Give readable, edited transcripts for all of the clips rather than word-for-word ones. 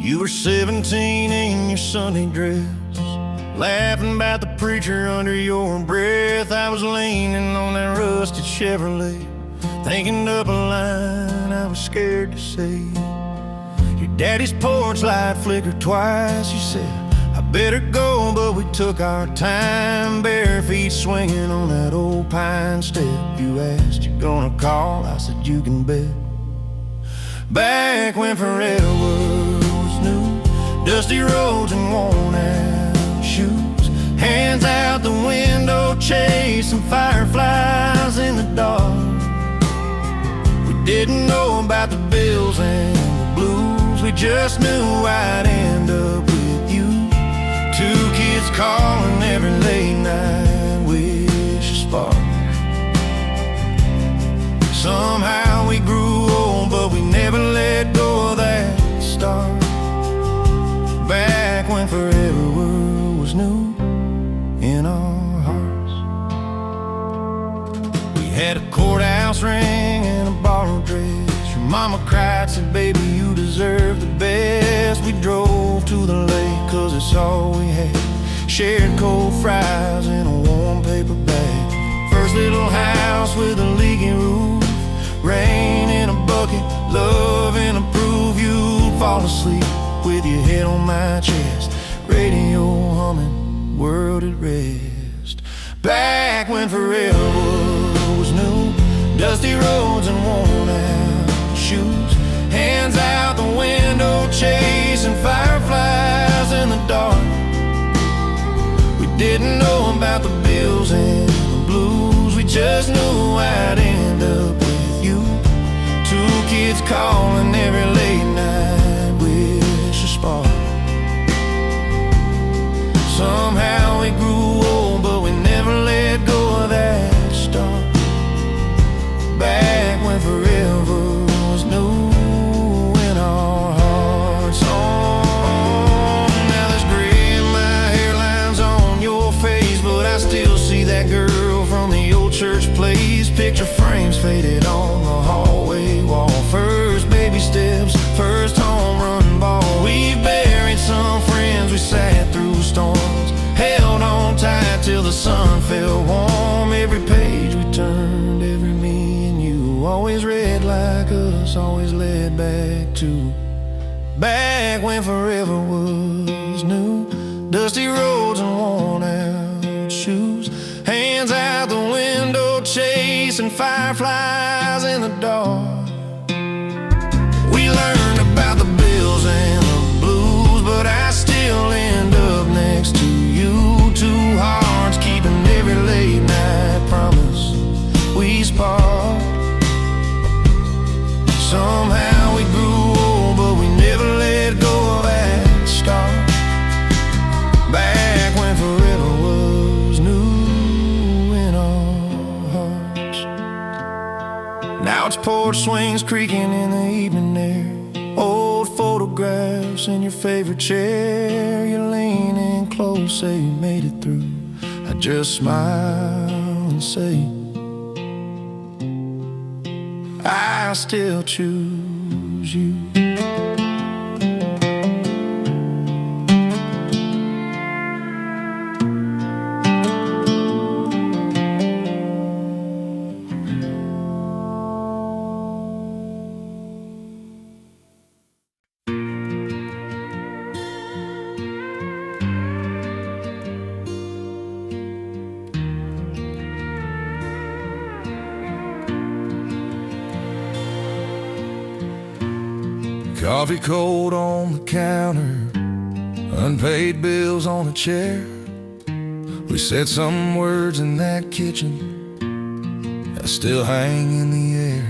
You were 17 in your Sunday dress, laughing about the preacher under your breath. I was leaning on that rusted Chevrolet, thinking up a line I was scared to say. Your daddy's porch light flickered twice. You said, I better go, but we took our time, bare feet swinging on that old pine step. You asked, you gonna call? I said, you can bet. Back when forever was new, dusty roads and worn out shoes, hands out the window chasing fireflies in the dark. We didn't know about the bills and the blues, we just knew I'd end up with you. Two kids calling every late night, wish a spark. Somehow we grew old, but we never let go of that start. Back when forever was new in our hearts. We had a courthouse ring and a borrowed dress. Your mama cried, said, baby, you deserve the best. We drove to the lake, cause it's all we had. Shared cold fries in a warm paper bag. First little house with a leaky roof, rain in a bucket, love in a proof. You'd fall asleep with your head on my chest, radio humming, world at rest. Back when forever was new, dusty roads and worn out shoes, hands out the window chasing fireflies in the dark. We didn't know about the bills and the blues, we just knew I'd end up with you. Two kids calling every late night, wish a spark. Somehow we grew old, but we never let go of that start. Back when forever was new in our hearts. Oh, now there's gray in my hairlines on your face, but I still see that girl from the old church place. Picture frames faded on the hallway wall. First baby steps, first home run ball. We buried some friends, we sat through storms, held on tight till the sun fell warm. Every page we turned, every me and you, always read like us, always led back to back when forever was new, dusty roads and worn out shoes, hands out the window chasing fireflies in the dark. We learned about the bills and the blues, but I still end up next to you. Two hearts keeping every late night promise we spark. Somehow we grew old, but we never let go of that start. Back when forever was new in our hearts. Now it's porch swings creaking in the evening air, old photographs in your favorite chair. You're leaning close, say you made it through. I just smile and say, I still choose you. Coffee cold on the counter, unpaid bills on a chair. We said some words in that kitchen that still hang in the air.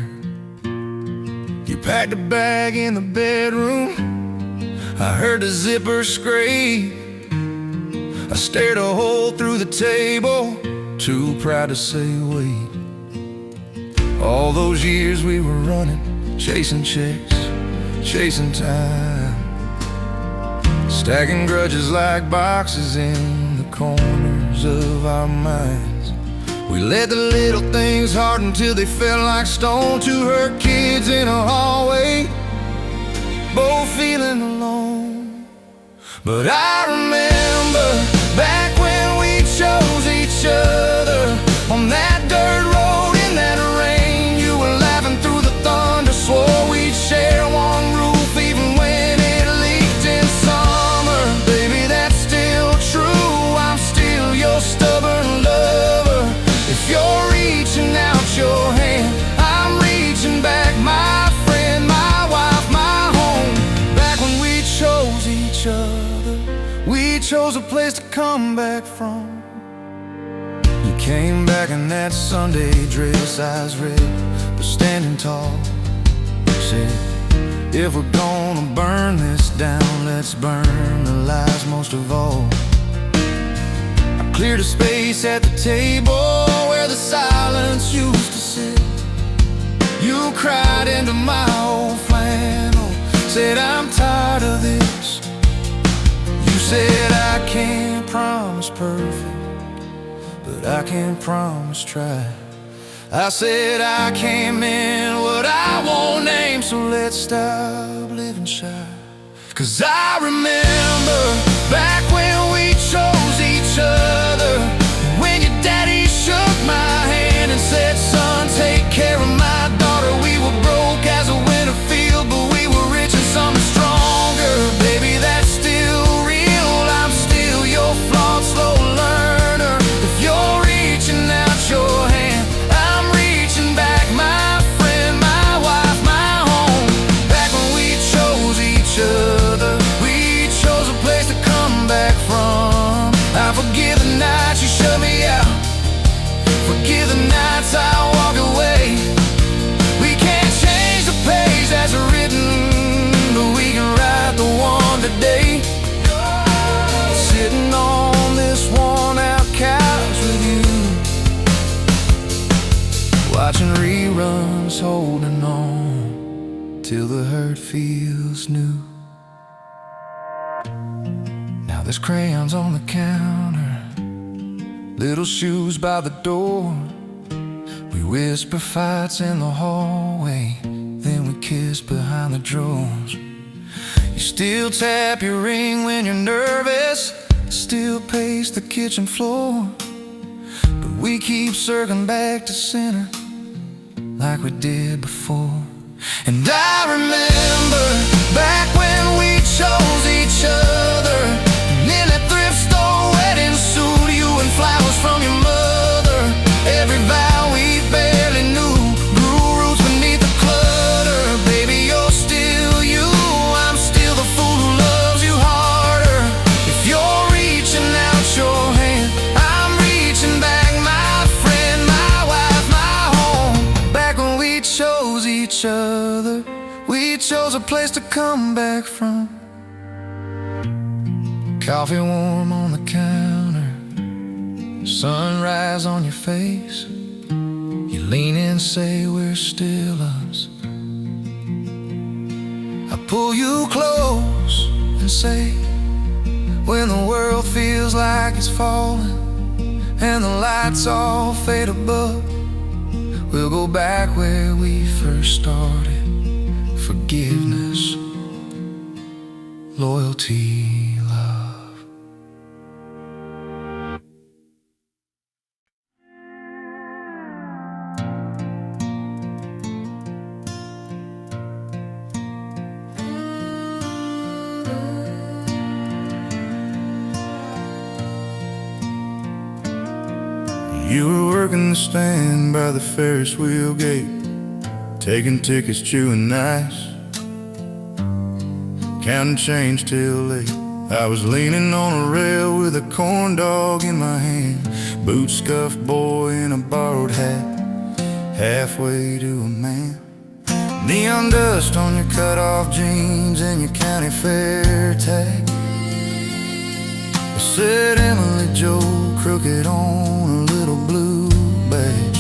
You packed a bag in the bedroom, I heard the zipper scrape. I stared a hole through the table, too proud to say wait. All those years we were running, chasing checks, chasing time, stacking grudges like boxes in the corners of our minds. We let the little things harden till they felt like stone. Two hurt kids in a hallway, both feeling alone. But I remember back when we chose each other on that dirt road in that rain. You were laughing through the thunder, swore we'd share one roof even when it leaked in summer. Baby, that's still true, I'm still your stubborn lover. If you're reaching out your hand, I'm reaching back, my friend, my wife, my home. Back when we chose each other, we chose a place to come back from. You came back in that Sunday dress, eyes red, but standing tall. Said, if we're gonna burn this down, let's burn the lies most of all. I cleared a space at the table where the silence used to sit. You cried into my old flannel, said I'm tired of this. You said I can't promise perfect, but I can promise try. I said I can't mean what I won't name, so let's stop living shy. 'Cause I remember back when we chose each other, when your daddy shook my hand and said, son, take care of my daughter. We were broke as a winter field, but we were rich in something stronger. Baby, that's still real, I'm still your flawed slow learner. If you're reaching out your hand, I'm reaching back, my friend, my wife, my home. Back when we chose each other, we chose a place to come back from. I forgive the nights you shut me out, forgive the nights I walk away. We can't change the page that's written, but we can write the one today. Sitting on this worn out couch with you, watching reruns, holding on till the hurt feels new. Now there's crayons on the counter, little shoes by the door. We whisper fights in the hallway, then we kiss behind the drawers. You still tap your ring when you're nervous, still pace the kitchen floor. But we keep circling back to center like we did before. And I remember back when we chose each other, and in that thrift store wedding suit, you and flowers from your mother. Every vow we barely knew grew roots beneath the clutter. Baby, you're still you, I'm still the fool who loves you harder. If you're reaching out your hand, I'm reaching back, my friend, my wife, my home. Back when we chose each other, we chose a place to come back from. Coffee warm on the counter, sunrise on your face. You lean in, say we're still us. I pull you close and say, when the world feels like it's falling and the lights all fade above, we'll go back where we first started. Forgiveness, loyalty, love. You were working the stand by the Ferris wheel gate, taking tickets, chewing nice, counting change till late. I was leaning on a rail with a corn dog in my hand, boot scuffed boy in a borrowed hat, halfway to a man. Neon dust on your cut-off jeans and your county fair tag. It said Emily Joe Crooked on a little blue badge.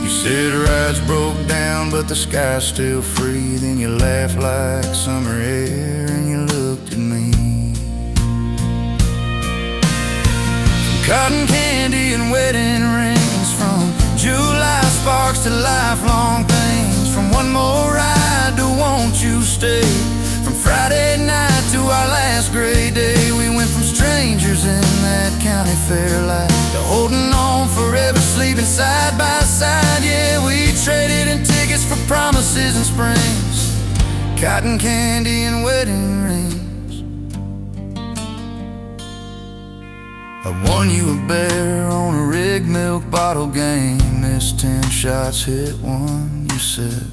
You said rides broke down but the sky's still free. Then you laughed like summer air and you looked at me. From cotton candy and wedding rings, from July sparks to lifelong things, from one more ride to won't you stay, from Friday night to our last gray day. We went from strangers in that county fair life to holding on forever, sleeping side by side. Yeah, we traded in tickets for promises and springs, cotton candy and wedding rings. I won you a bear on a rigged milk bottle game. Missed 10 shots, hit one, you said.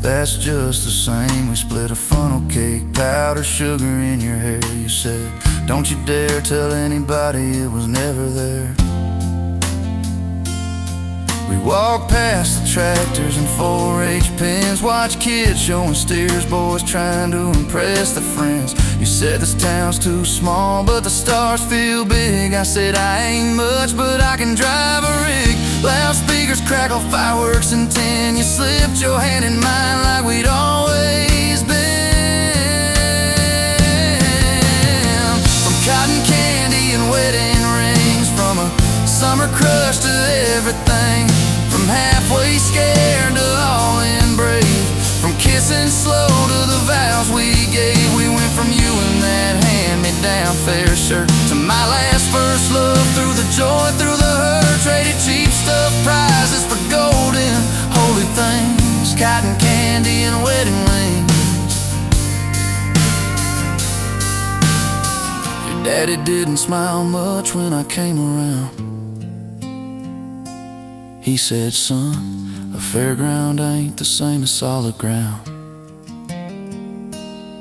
That's just the same. We split a funnel cake, powder sugar in your hair. You said, don't you dare tell anybody it was never there. We walked past the tractors and 4-H pens, watch kids showing steers, boys trying to impress their friends. You said this town's too small, but the stars feel big. I said I ain't much, but I can drive a rig. Loudspeakers crackle, fireworks and 10. You slipped your hand in mine like we'd always been. From cotton candy and wedding rings, from a summer crush to everything, from halfway scared to all in brave, from kissing slow to the vows we gave. We went from you and that hand-me-down fair shirt to my last first love, through the joy, through the hurt. Traded cheap stuff prizes for golden, holy things, cotton candy and wedding rings. Your daddy didn't smile much when I came around. He said, son, a fairground ain't the same as solid ground.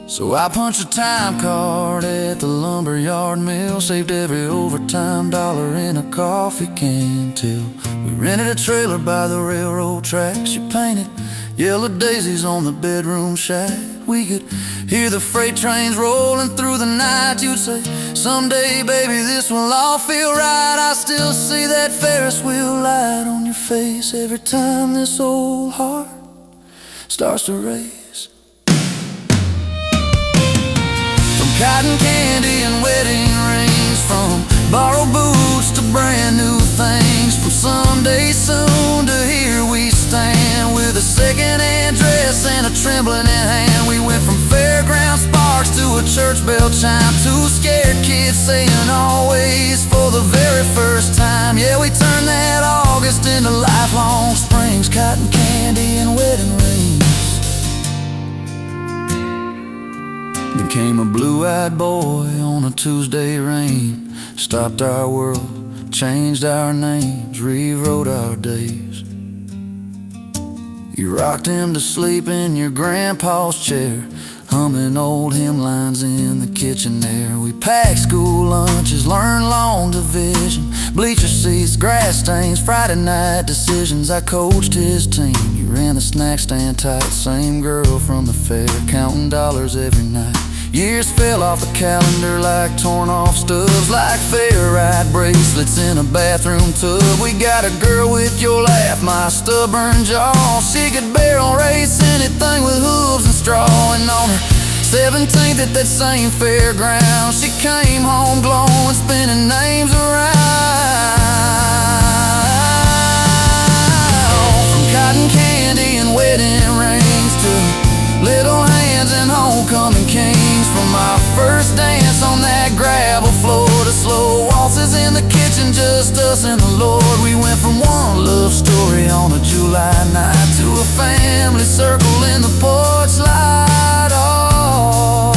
So I punched a time card at the lumberyard mill, saved every overtime dollar in a coffee can till we rented a trailer by the railroad tracks. You painted yellow daisies on the bedroom shack. We could hear the freight trains rolling through the night. You'd say, someday, baby, this will all feel right. I still see that Ferris wheel light on your face every time this old heart starts to race. Cotton candy and wedding rings, from borrowed boots to brand new things, from someday soon to here we stand, with a second-hand dress and a trembling hand. We went from fairground sparks to a church bell chime, two scared kids saying always for the very first time. Yeah, we turned that August into lifelong springs, cotton candy and wedding rings. Became a blue-eyed boy on a Tuesday rain, stopped our world, changed our names, rewrote our days. You rocked him to sleep in your grandpa's chair, humming old hymn lines in the kitchen there. We packed school lunches, learned long division, bleacher seats, grass stains, Friday night decisions. I coached his team, you ran the snack stand tight, same girl from the fair, counting dollars every night. Years fell off the calendar like torn off stubs, like fair ride bracelets in a bathroom tub. We got a girl with your laugh, my stubborn jaw. She could barrel race anything with hooves and straw. And on her 17th at that same fairground, she came home glowing, spinning names around. From cotton candy and wedding rings to little hands and homecoming kings, from our first dance on that gravel floor to slow waltzes in the kitchen, just us and the Lord. We went from one love story on a July night to a family circle in the porch light. Oh,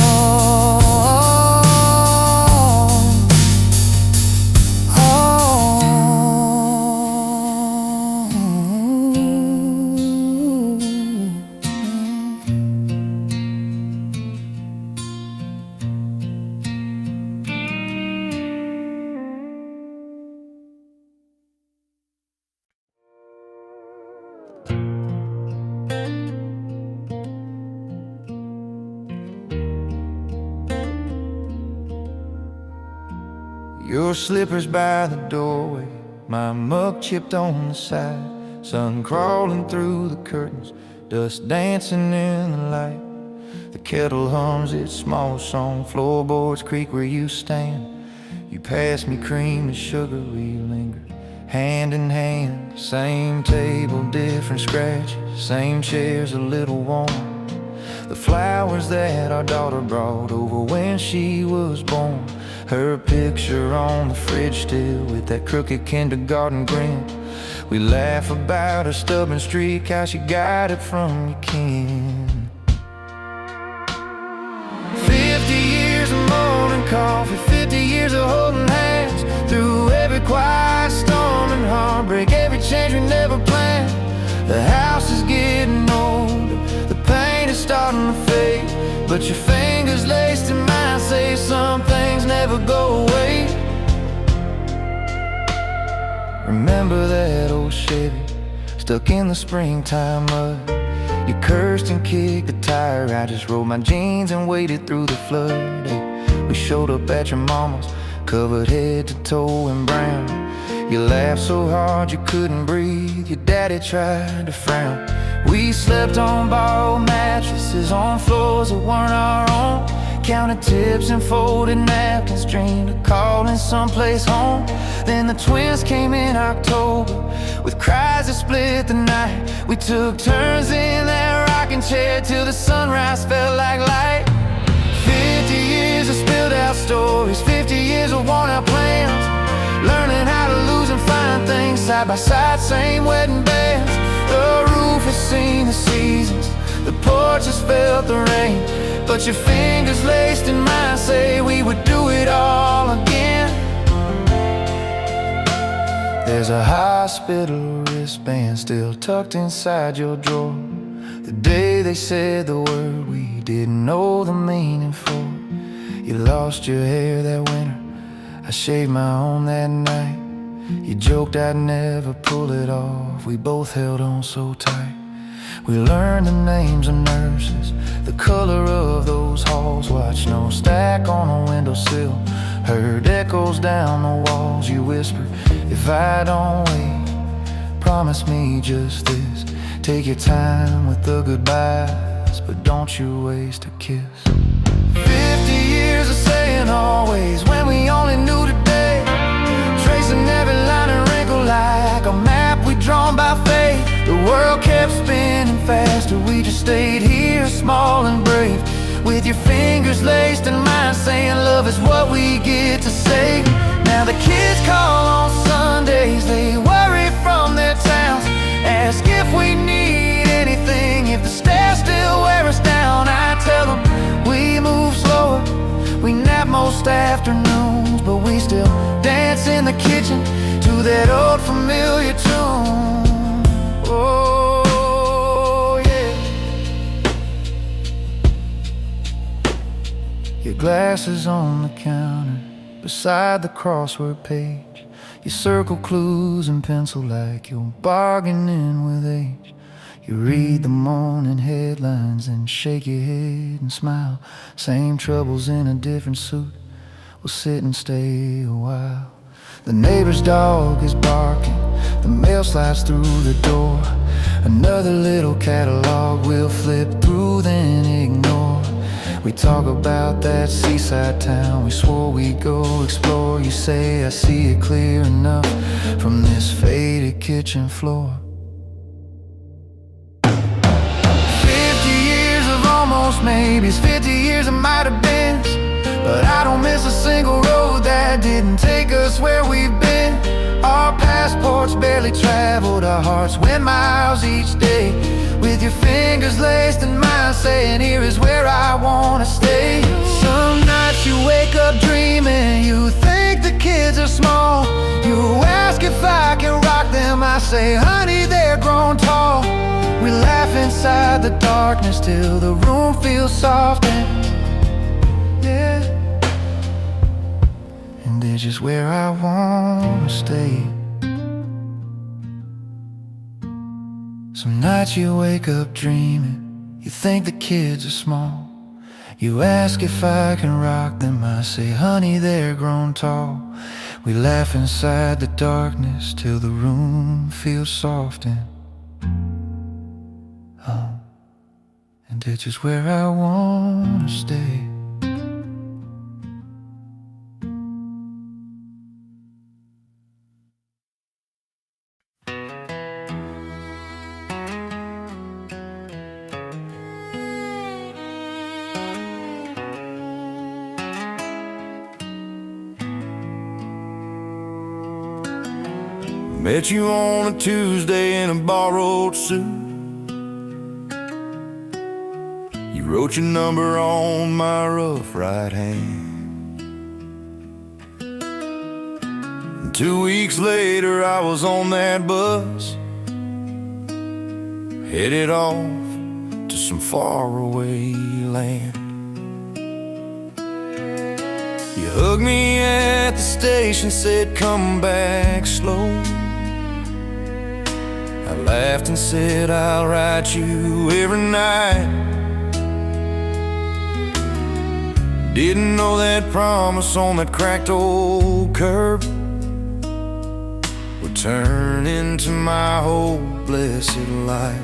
your slippers by the doorway, my mug chipped on the side, sun crawling through the curtains, dust dancing in the light. The kettle hums its small song, floorboards creak where you stand. You pass me cream and sugar, we linger hand in hand. Same table, different scratches, same chairs a little warm. The flowers that our daughter brought over when she was born. Her picture on the fridge still with that crooked kindergarten grin. We laugh about her stubborn streak, how she got it from your kin. 50 years of morning coffee, 50 years of holding hands through every quiet storm and heartbreak, every change we never planned. The house is getting older, the paint is starting to fade, but your fingers laced in mine say some things never go away. Remember that old Chevy stuck in the springtime mud? You cursed and kicked the tire, I just rolled my jeans and waded through the flood. Hey, we showed up at your mama's, covered head to toe in brown. You laughed so hard you couldn't breathe, your daddy tried to frown. We slept on borrowed mattresses, on floors that weren't our own, counted tips and folded napkins, dreamed of calling someplace home. Then the twins came in October with cries that split the night. We took turns in that rocking chair till the sunrise felt like light. 50 years of spilled out stories, 50 years of worn out plans, learning how to lose and find things side by side, same wedding bands. The roof has seen the seasons, the porch has felt the rain, but your fingers laced in mine say we would do it all again. There's a hospital wristband still tucked inside your drawer. The day they said the word we didn't know the meaning for. You lost your hair that winter, I shaved my own that night. You joked I'd never pull it off, we both held on so tight. We learned the names of nurses, the color of those halls, watched snow stack on a windowsill, heard echoes down the walls. You whispered, if I don't wait, promise me just this, take your time with the goodbyes, but don't you waste a kiss. 50 years of saying always when we only knew today, tracing every line and wrinkle like a map we'd drawn by faith. The world kept spinning faster, we just stayed here small and brave, with your fingers laced in mine saying love is what we get to say. Now the kids call on Sundays, they worry from their towns, ask if we need anything, if the stairs still wear us down. I tell them we move slower, we nap most afternoons, but we still dance in the kitchen to that old familiar tune. Oh yeah. Your glasses on the counter beside the crossword page, you circle clues in pencil like you're bargaining with age. You read the morning headlines and shake your head and smile. Same troubles in a different suit, we'll sit and stay a while. The neighbor's dog is barking, the mail slides through the door. Another little catalog we'll flip through then ignore. We talk about that seaside town we swore we'd go explore. You say I see it clear enough from this faded kitchen floor. 50 years of almost maybes, 50 years of might have been, but I don't miss a single road that didn't take us where we've been. Our passports barely traveled, our hearts went miles each day, with your fingers laced in mine saying here is where I wanna stay. Some nights you wake up dreaming, you think the kids are small, you ask if I can rock them, I say honey they're grown tall. We laugh inside the darkness till the room feels soft and yeah, and it's just where I wanna stay. Some nights you wake up dreaming, you think the kids are small, you ask if I can rock them, I say honey they're grown tall. We laugh inside the darkness till the room feels soft and and it's just where I wanna stay. Met you on a Tuesday in a borrowed suit. You wrote your number on my rough right hand. And 2 weeks later I was on that bus, headed off to some faraway land. You hugged me at the station, said come back slow. I laughed and said I'll write you every night. Didn't know that promise on that cracked old curb would turn into my whole blessed life.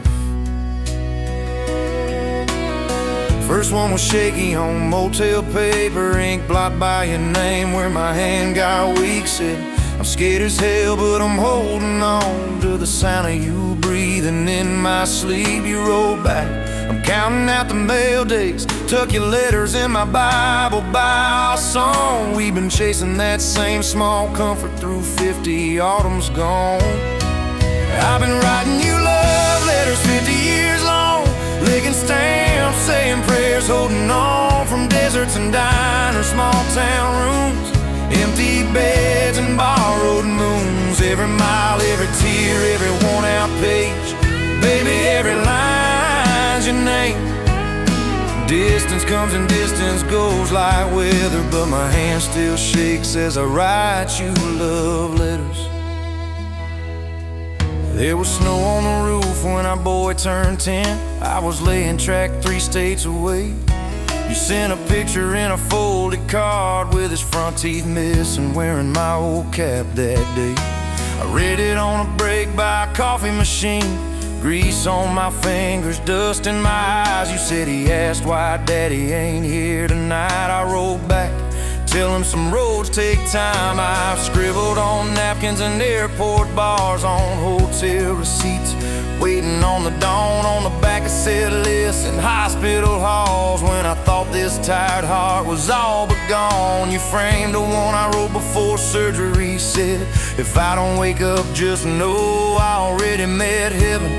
First one was shaky on motel paper, ink blot by your name where my hand got weak. Said I'm scared as hell, but I'm holding on to the sound of you breathing in my sleep. You wrote back, I'm counting out the mail days, tuck your letters in my Bible by a song. We've been chasing that same small comfort through 50 autumns gone. I've been writing you love letters 50 years long, licking stamps, saying prayers, holding on from deserts and diners, small town rooms, empty beds and borrowed moons. Every mile, every tear, every worn out page, baby, every line's your name. Distance comes and distance goes like weather, but my hand still shakes as I write you love letters. There was snow on the roof when our boy turned 10. I was laying track 3 states away. You sent a picture in a folded card with his front teeth missing, wearing my old cap that day. I read it on a break by a coffee machine, grease on my fingers, dust in my eyes. You said he asked why daddy ain't here tonight. I wrote back, tell him some roads take time. I've scribbled on napkins and airport bars, on hotel receipts, waiting on the dawn, on the back of set lists in hospital halls. When I thought this tired heart was all but gone, you framed the one I wrote before surgery. Said if I don't wake up, just know I already met heaven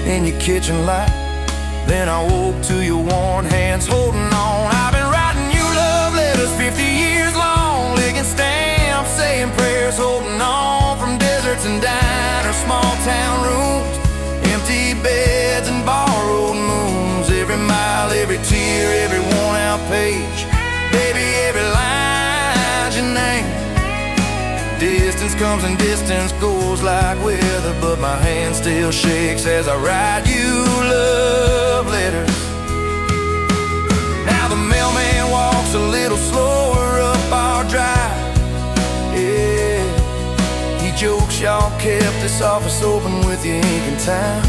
in your kitchen light. Then I woke to your worn hands holding on. I've been writing you love letters 50 years long, licking stamps, saying prayers, holding on from deserts and diners, small town rooms, empty beds and borrowed moons. Every mile, every tear, every worn out page, baby, every line's your name. Distance comes and distance goes like weather, but my hand still shakes as I write you love letters. Now the mailman walks a little slower up our drive. Yeah, he jokes y'all kept this office open with your ink and time.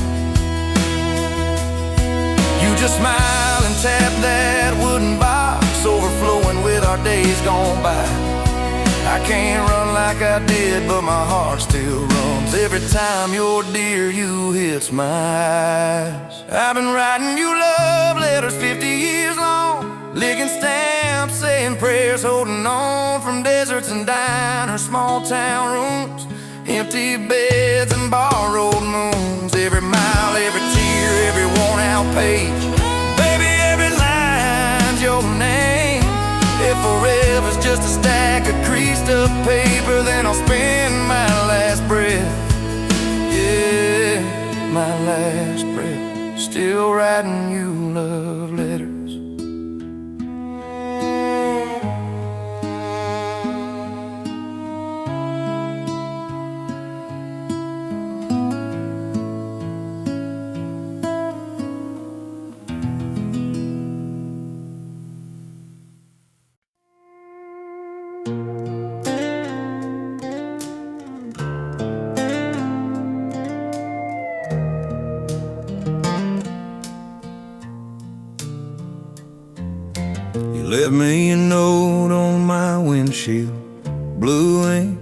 You just smile and tap that wooden box, overflowing with our days gone by. I can't run like I did, but my heart still runs every time your dear you hits my eyes. I've been writing you love letters 50 years long, licking stamps, saying prayers, holding on from deserts and diners, small town rooms, empty beds and borrowed moons. Every mile, every tear, every worn out page, baby, every line's your name. If forever's just a stack of creased up paper, then I'll spend my last breath, yeah, my last breath, still writing you love letters. Left me a note on my windshield, blue ink.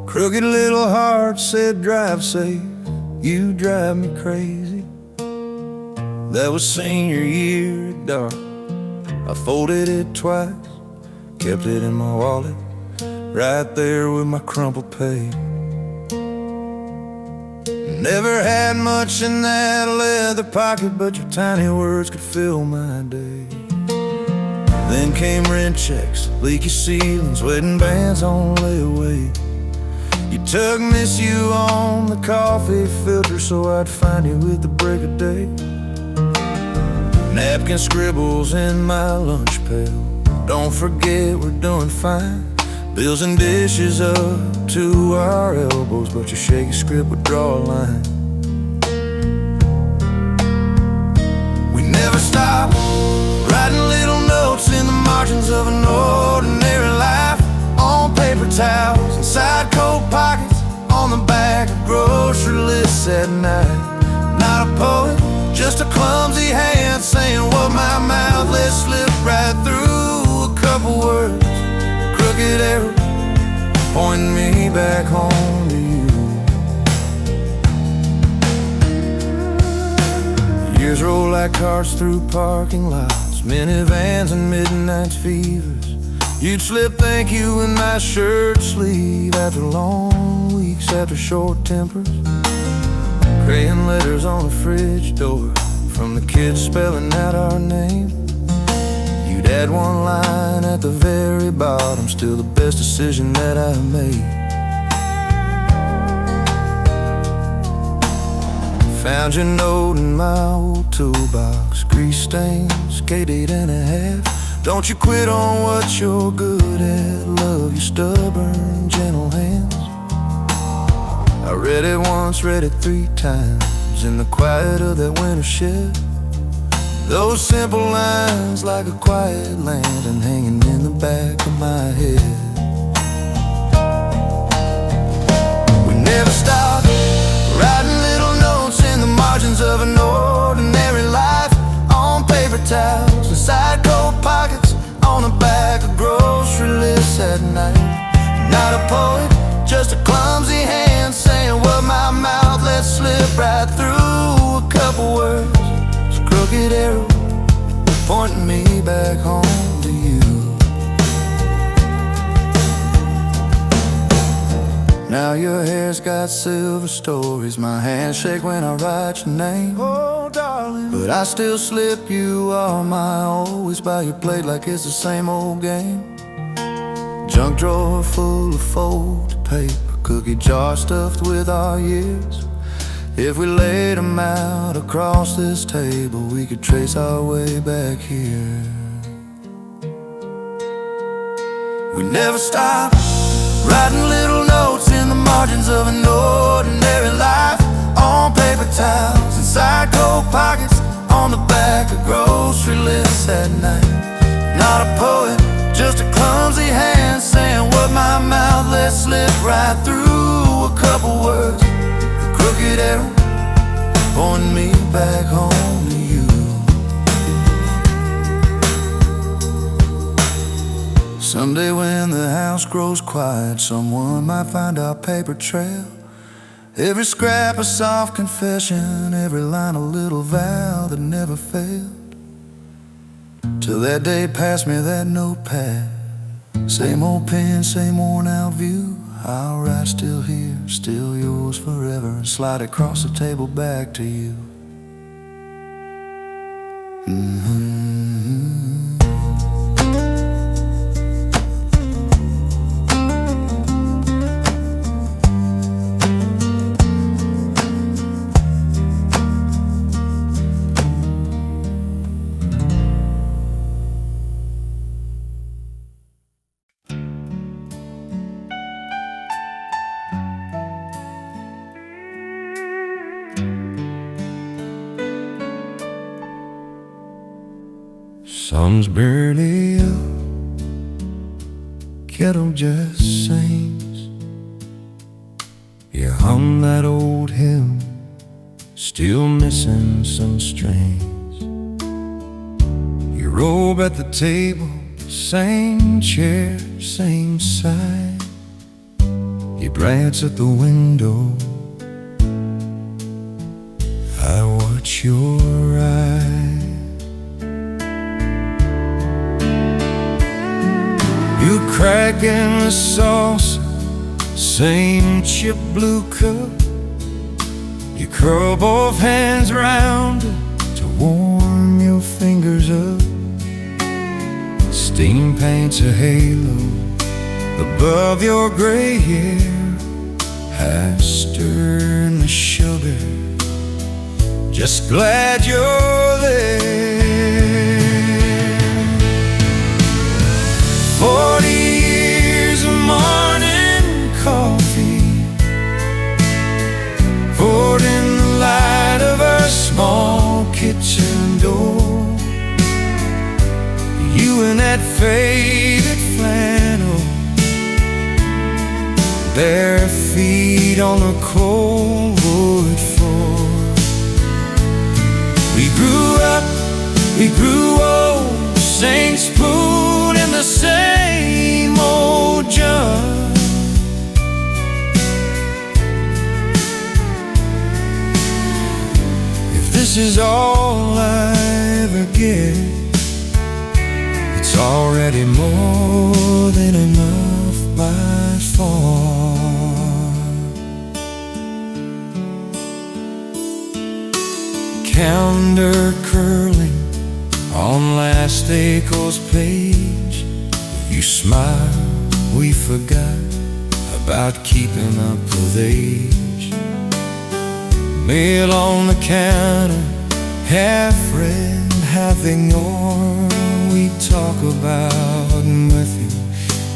Crooked little heart said drive safe, you drive me crazy. That was senior year at dark. I folded it twice, kept it in my wallet, right there with my crumpled pay. Never had much in that leather pocket, but your tiny words could fill my day. Then came rent checks, leaky ceilings, wedding bands on layaway. You tugged miss you on the coffee filter so I'd find you with the break of day. Napkin scribbles in my lunch pail, don't forget we're doing fine. Bills and dishes up to our elbows, but your shaky script would draw a line. We never stopped writing little notes in the margins of an ordinary life, on paper towels, inside coat pockets, on the back of grocery lists at night. Not a poet, just a clumsy hand saying what my mouth let slip right through a couple words. Crooked arrow pointing me back home to you. Years roll like cars through parking lots, minivans and midnight fevers. You'd slip thank you in my shirt sleeve after long weeks, after short tempers. Crayon letters on the fridge door from the kids spelling out our name. You'd add one line at the very bottom, still the best decision that I made. Found your note in my old toolbox, grease stains, K8.5. Don't you quit on what you're good at, love your stubborn, gentle hands. I read it once, read it 3 times, in the quiet of that winter shed. Those simple lines like a quiet lantern hanging in the back of my head. We never stopped writing little notes in the margins of an ordinary life, on paper towels, inside coat pockets, on the back of grocery lists at night. Not a poet, just a clumsy hand saying what my mouth let slip right through a couple words. Crooked arrow pointing me back home to you. Now your hair's got silver stories, my hands shake when I write your name. Oh darling, but I still slip you all my always by your plate like it's the same old game. Junk drawer full of folded paper, cookie jar stuffed with our years. If we laid them out across this table, we could trace our way back here. We never stopped writing little notes in the margins of an ordinary life, on paper towels, inside coat pockets, on the back of grocery lists at night. Not a poet, just a clumsy hand saying what my mouth let slip right through a couple words. Crooked arrow pointing me back home to you. Someday when the house grows quiet, someone might find our paper trail. Every scrap a soft confession, every line a little vow that never failed. Till that day pass me that notepad, same old pen, same worn out view. I'll write still here, still yours forever, and slide across the table back to you. Sun's barely up, kettle just sings. You hum that old hymn, still missing some strings. You robe at the table, same chair, same side. You glance at the window, I watch your eyes. You cry crack in the sauce, same chip blue cup. You curl both hands round it to warm your fingers up. Steam paints a halo above your gray hair. I stir in the sugar, just glad you're there. 40 years of morning coffee poured in the light of our small kitchen door. You in that faded flannel, bare feet on the cold wood floor. We grew old, same spoon in the same old jar. If this is all I ever get, it's already more than enough by far. Calendar curling on last April's page. You smile, we forgot about keeping up with age. Mail on the counter, half read, half ignored. We talk about with you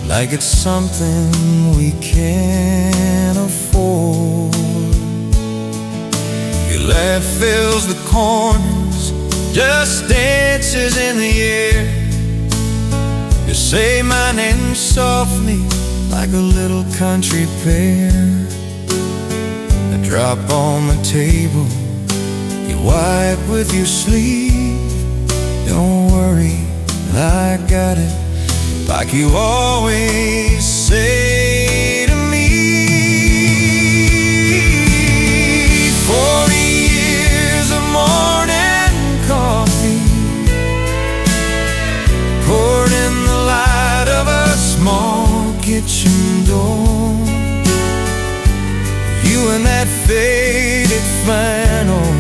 like it's something we can't afford. Your laugh fills the corners, just dances in the air. You say my name softly like a little country pair. A drop on the table, you wipe with your sleeve. Don't worry, I got it, like you always say to me. 40 years of morning coffee poured in the light of a small kitchen door. You in that faded flannel,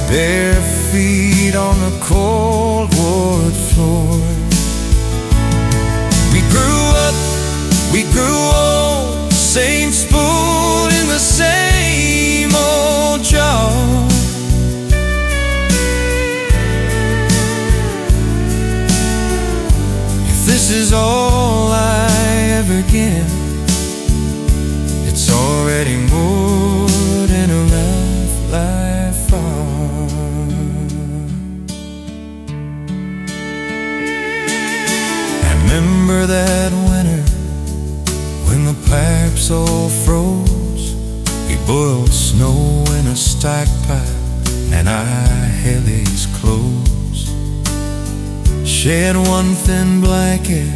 bare feet on the cold wood floor. We grew old, same spoon in the same old jar. If this is all I ever get, it's already more than enough by far. Remember that winter when the pipes all froze? We boiled snow in a stack pipe and I held his clothes. Shed one thin blanket,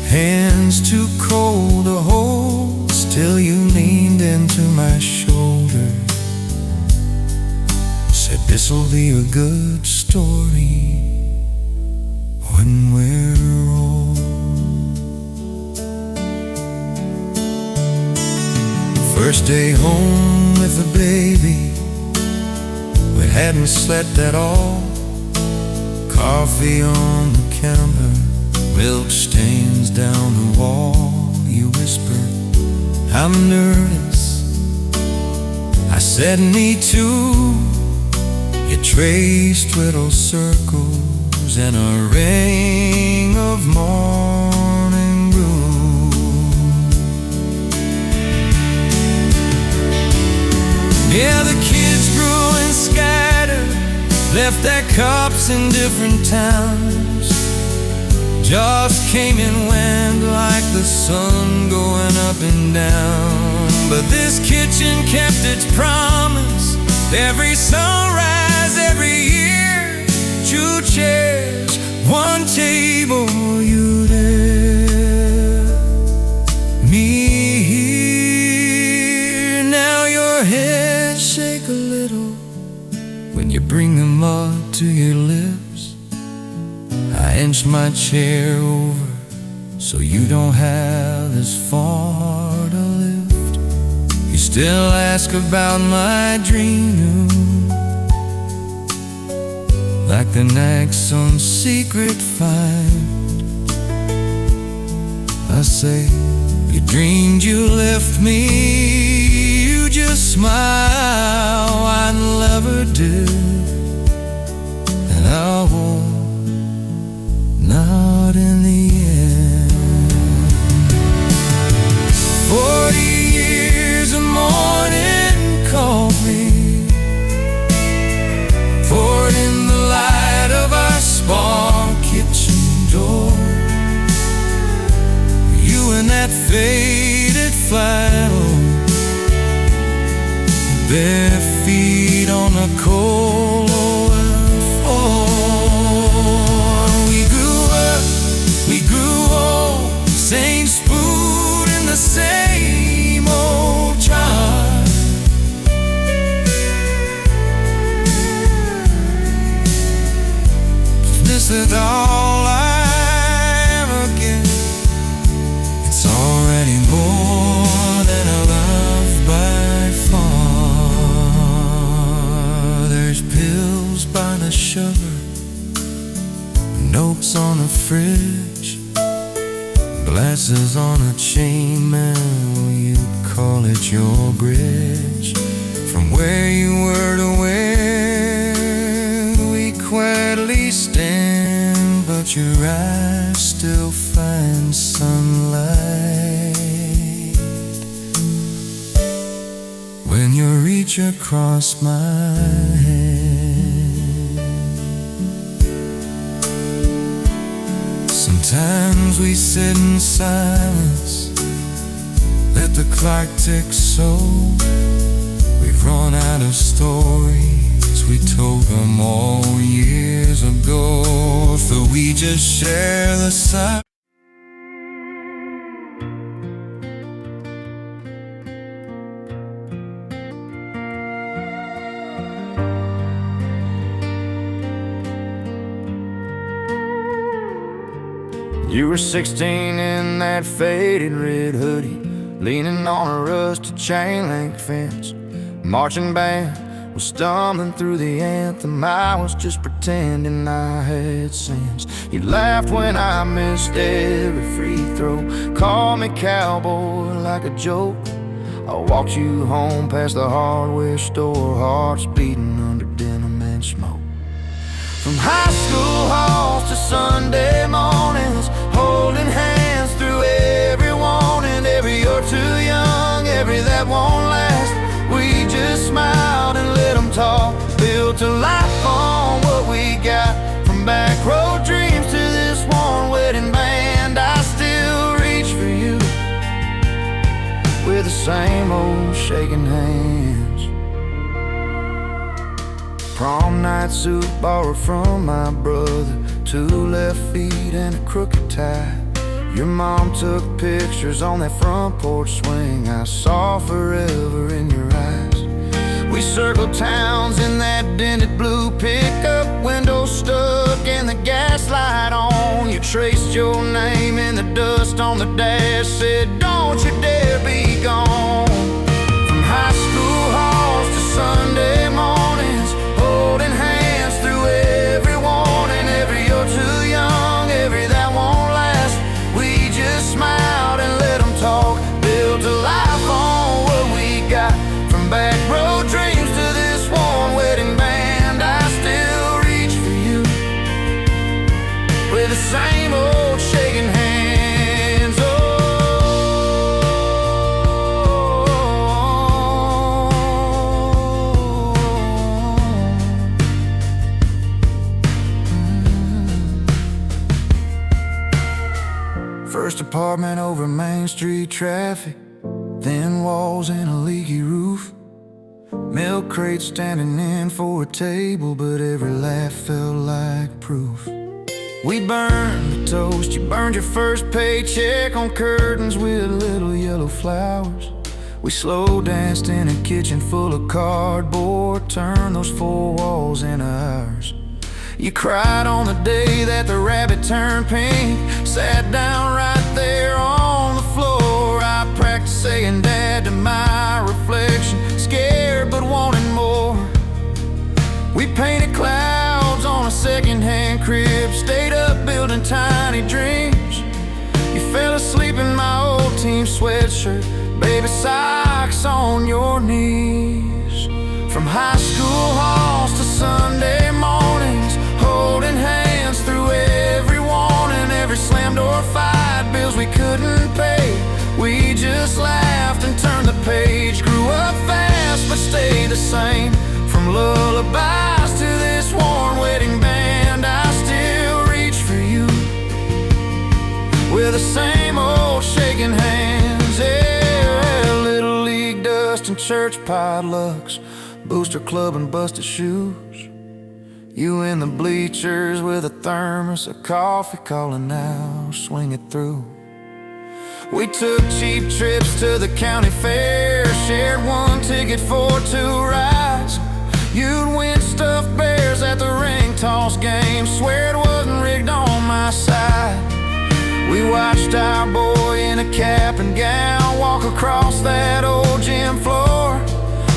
hands too cold to hold. Still you leaned into my shoulder, said this'll be a good story when we're old. First day home with the baby, we hadn't slept at all. Coffee on the counter, milk stains down the wall. You whispered, I'm nervous. I said, me too. You traced little circles and a ring of morning brew. Yeah, the kids grew and scattered, left their cups in different towns. Just came and went like the sun going up and down. But this kitchen kept its promise. Every sunrise, every year, 2 chairs, 1 table, you there, me here. Now your head shake a little when you bring the mug to your lips. I inched my chair over so you don't have as far to lift. You still ask about my dream, like the next some secret find. I say, you dreamed you left me, you just smile, I never did. And I won't, not in the end. 40 years of morning called me, poured in the light of our small kitchen door. You in that faded flannel, bare feet on the cold floor. We grew old, same spoon in the same old jar. This is all I ever get. It's already more than a love by far. There's pills by the sugar, notes on the fridge, glasses on a chain mail, you'd call it your bridge. From where you were to where we quietly stand, but your eyes still find sunlight when you reach across my hand. Sometimes we sit in silence, let the clock tick so. We've run out of stories, we told them all years ago. So we just share the silence. You were 16 in that faded red hoodie, leaning on a rusted chain link fence. Marching band was stumbling through the anthem. I was just pretending I had sense. You laughed when I missed every free throw, called me cowboy like a joke. I walked you home past the hardware store, hearts beating under denim and smoke. From high school halls to Sunday mornings, holding hands through every one and every you're too young, every that won't last. We just smiled and let them talk, built a life on what we got. From back road dreams to this one wedding band, I still reach for you with the same old shaking hands. Prom night suit borrowed from my brother, 2 left feet and a crooked tie. Your mom took pictures on that front porch swing, I saw forever in your eyes. We circled towns in that dented blue pickup, window stuck and the gas light on. You traced your name in the dust on the dash, said don't you dare be gone. From high school halls to Sunday mornings, holding hands through every one and every you're too young, every that won't last. We just smiled and let them talk, built a life on what we got. From back road dreams to this one wedding band, I still reach for you with the same old shaking hands. Oh, first apartment over Main Street traffic, thin walls and a leaky roof. Milk crates standing in for a table, but every laugh felt like proof. We burned the toast, you burned your first paycheck on curtains with little yellow flowers. We slow danced in a kitchen full of cardboard, turned those 4 walls into ours. You cried on the day that the rabbit turned pink, sat down right there on the floor. I practiced saying Dad to my reflection, scared but wanting more. We painted clouds on a secondhand crib, stayed up building tiny dreams. You fell asleep in my old team sweatshirt, baby socks on your knees. From high school halls to Sunday mornings, holding hands through every warning, every slam door fight, bills we couldn't pay. We just laughed and turned the page. Grew up fast but stayed the same. From lullabies to this worn wedding band, I still reach for you. We're the same old shaking hands. Yeah, Little League dust and church potlucks, booster club and busted shoes. You in the bleachers with a thermos of coffee, calling now, swing it through. We took cheap trips to the county fair, shared one ticket for 2 rides. You'd win stuffed bears at the ring toss game, swear it wasn't rigged on my side. We watched our boy in a cap and gown walk across that old gym floor.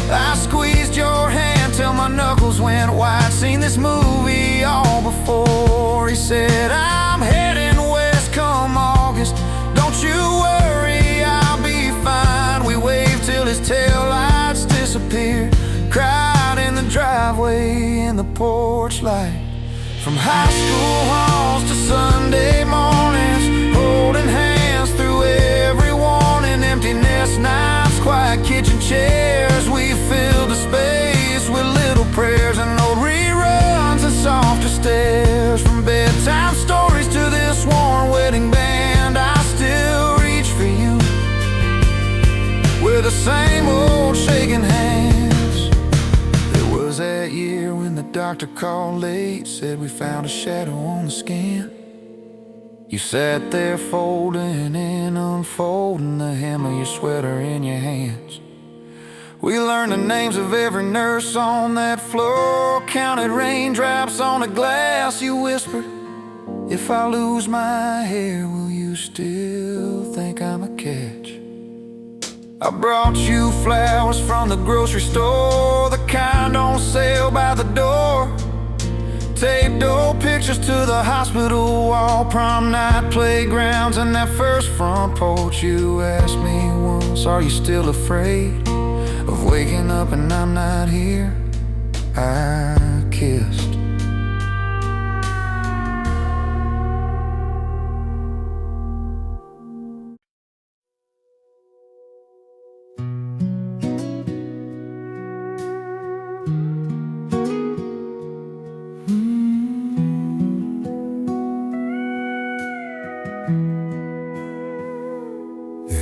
I squeezed your hand till my knuckles went white. Seen this movie all before. He said, I'm heading west come August, don't you worry, I'll be fine. We waved till his taillights disappeared, cried in the driveway in the porch light. From high school halls to Sunday mornings, holding hands through every warning. Empty nest nights, quiet kitchen chairs, we filled the space with little prayers and old reruns and softer stares. From bedtime stories to this worn wedding band, I still reach for you. We're the same old shaking hands. There was that year when the doctor called late, said we found a shadow on the scan. You sat there folding and unfolding the hem of your sweater in your hands. We learned the names of every nurse on that floor, counted raindrops on the glass. You whispered, if I lose my hair, will you still think I'm a catch? I brought you flowers from the grocery store, the kind on sale by the door. Taped old pictures to the hospital wall, prom night playgrounds and that first front porch. You asked me once, are you still afraid of waking up and I'm not here? I kissed.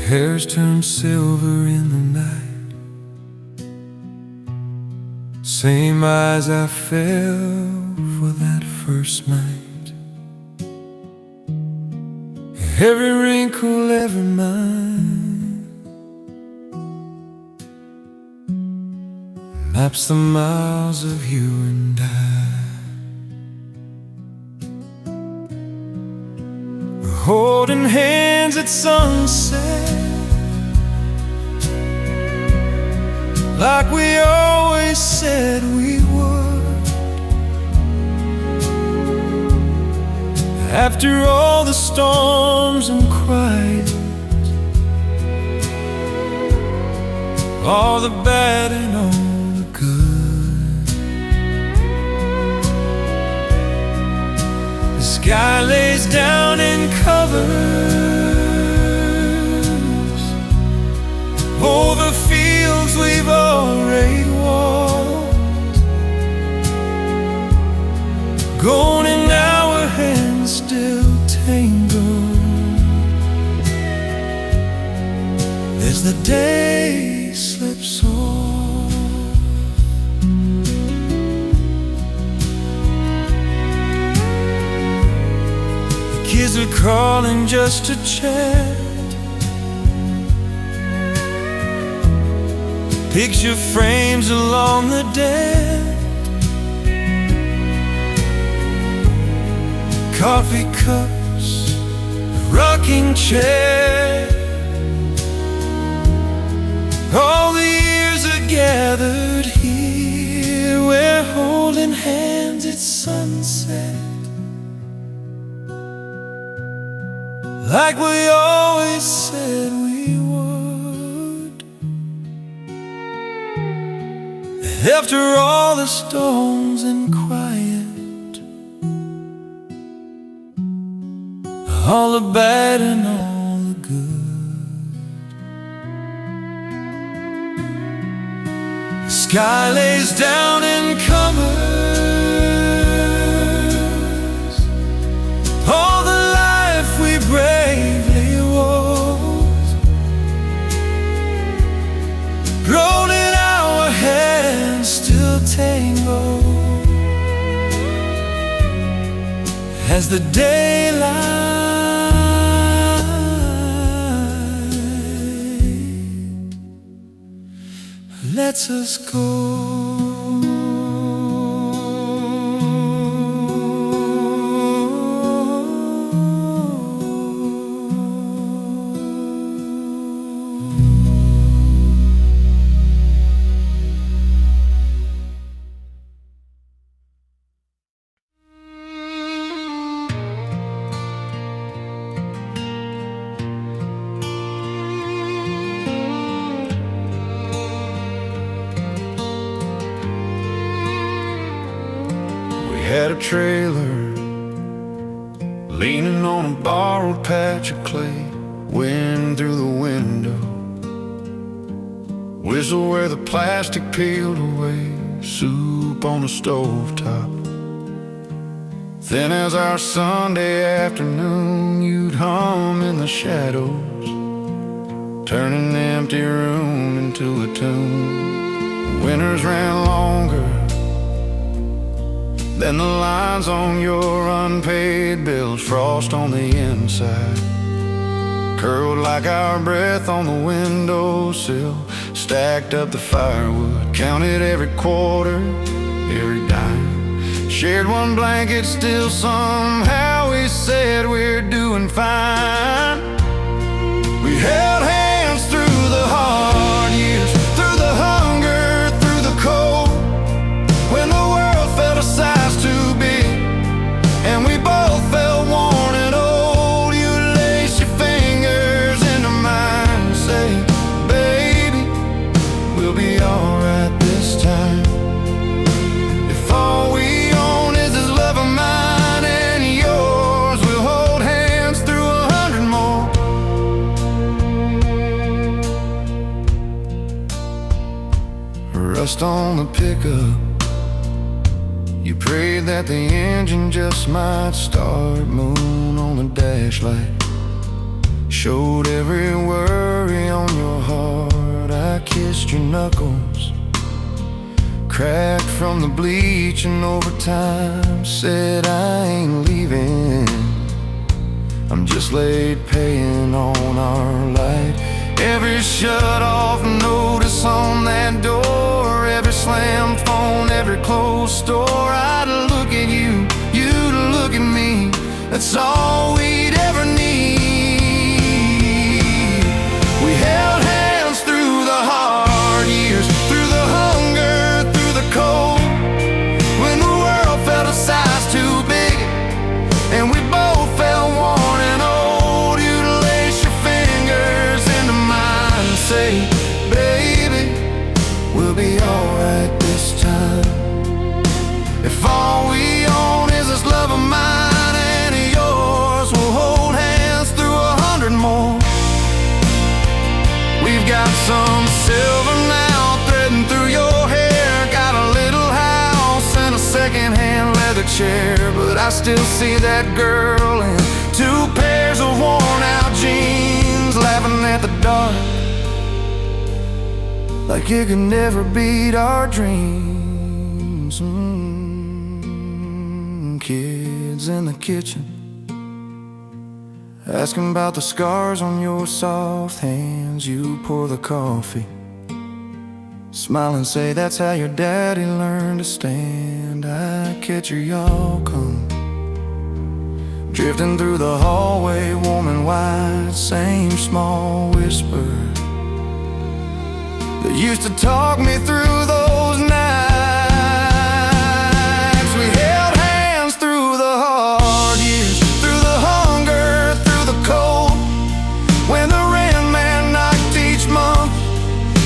Hairs turned silver in the night, same eyes I fell for that first night. Every wrinkle, every mind maps the miles of you and I. We're holding hands at sunset, like we always said we would. After all the storms and cries, all the bad and all the good, the sky lays down in covers over fields we've already walked, gone and our hands still tangled as the day slips off. The kids are calling just to chat, picture frames along the deck, coffee cups, rocking chair. All the years are gathered here, we're holding hands at sunset, like we always said we would. After all the storms and quiet, all the bad and all the good, the sky lays down and covers all the life we bravely walked, grown in our hands still tangled, as the daylight lets us go. Had a trailer leaning on a borrowed patch of clay, wind through the window, whistle where the plastic peeled away, soup on the stovetop. Then as our Sunday afternoon, you'd hum in the shadows, turn an empty room into a tune. Winters ran longer then the lines on your unpaid bills, frost on the inside, curled like our breath on the windowsill. Stacked up the firewood, counted every quarter, every dime, shared one blanket, still somehow we said we're doing fine. We held hands through the hard years, through the hunger, through the cold, when the world felt a size too big and we both felt worn and old. You lace your fingers into mine and say, baby, we'll be alright this time. If all we own is this love of mine and yours, we'll hold hands through 100 more. Rust on the pickup, you prayed that the engine just might start. Moon on the dash light showed every worry on your heart. I kissed your knuckles, cracked from the bleach, and over time said I ain't leaving, I'm just late paying on our light. Every shut-off notice on that door, every slammed phone, every closed store, I'd look at you, you'd look at me. That's all we'd ever need. We held hands through the hard years, through the hunger, through the cold, when the world felt a size too big and we both felt worn and old. You'd lace your fingers into mine and say, baby, we'll be alright this time. If all we own is this love of mine and yours, we'll hold hands through 100 more. We've got some silver now threading through your hair, got a little house and a second-hand leather chair, but I still see that girl in 2 pairs of worn-out jeans, laughing at the dark like it could never beat our dreams. Kids in the kitchen asking about the scars on your soft hands. You pour the coffee, smile and say that's how your daddy learned to stand. I catch your yawl come drifting through the hallway, warm and wide, that same small whisper that used to talk me through those nights. We held hands through the hard years, through the hunger, through the cold. When the rent man knocked each month,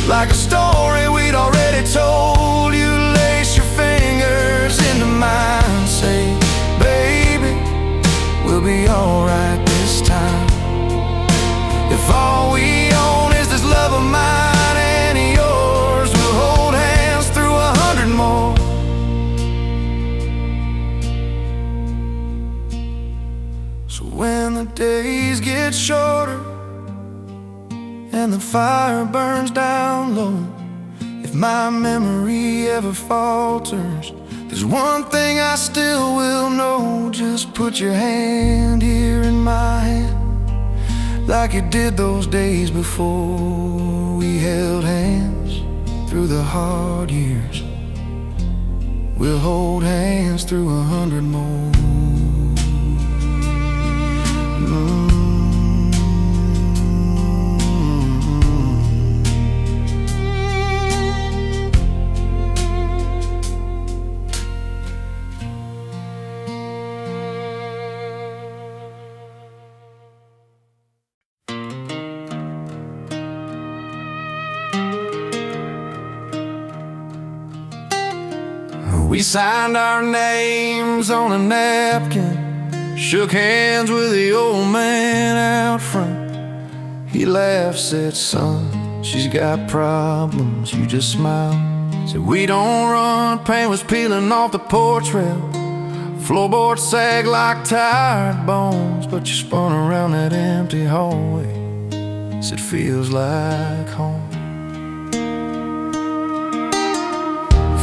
like a story we'd already told. You lace your fingers into mine, say, baby, we'll be alright this time. If all we own is this love of mine and yours, we'll hold hands through 100 more. So when the days get shorter and the fire burns down low, if my memory ever falters, there's one thing I still will know. Just put your hand here in my hand, like you did those days before we held hands through the hard years. We'll hold hands through 100 more. We signed our names on a napkin, shook hands with the old man out front. He laughed, said, son, she's got problems, you just smile. Said, we don't run, paint was peeling off the porch rail, floorboards sag like tired bones. But you spun around that empty hallway, said, feels like home.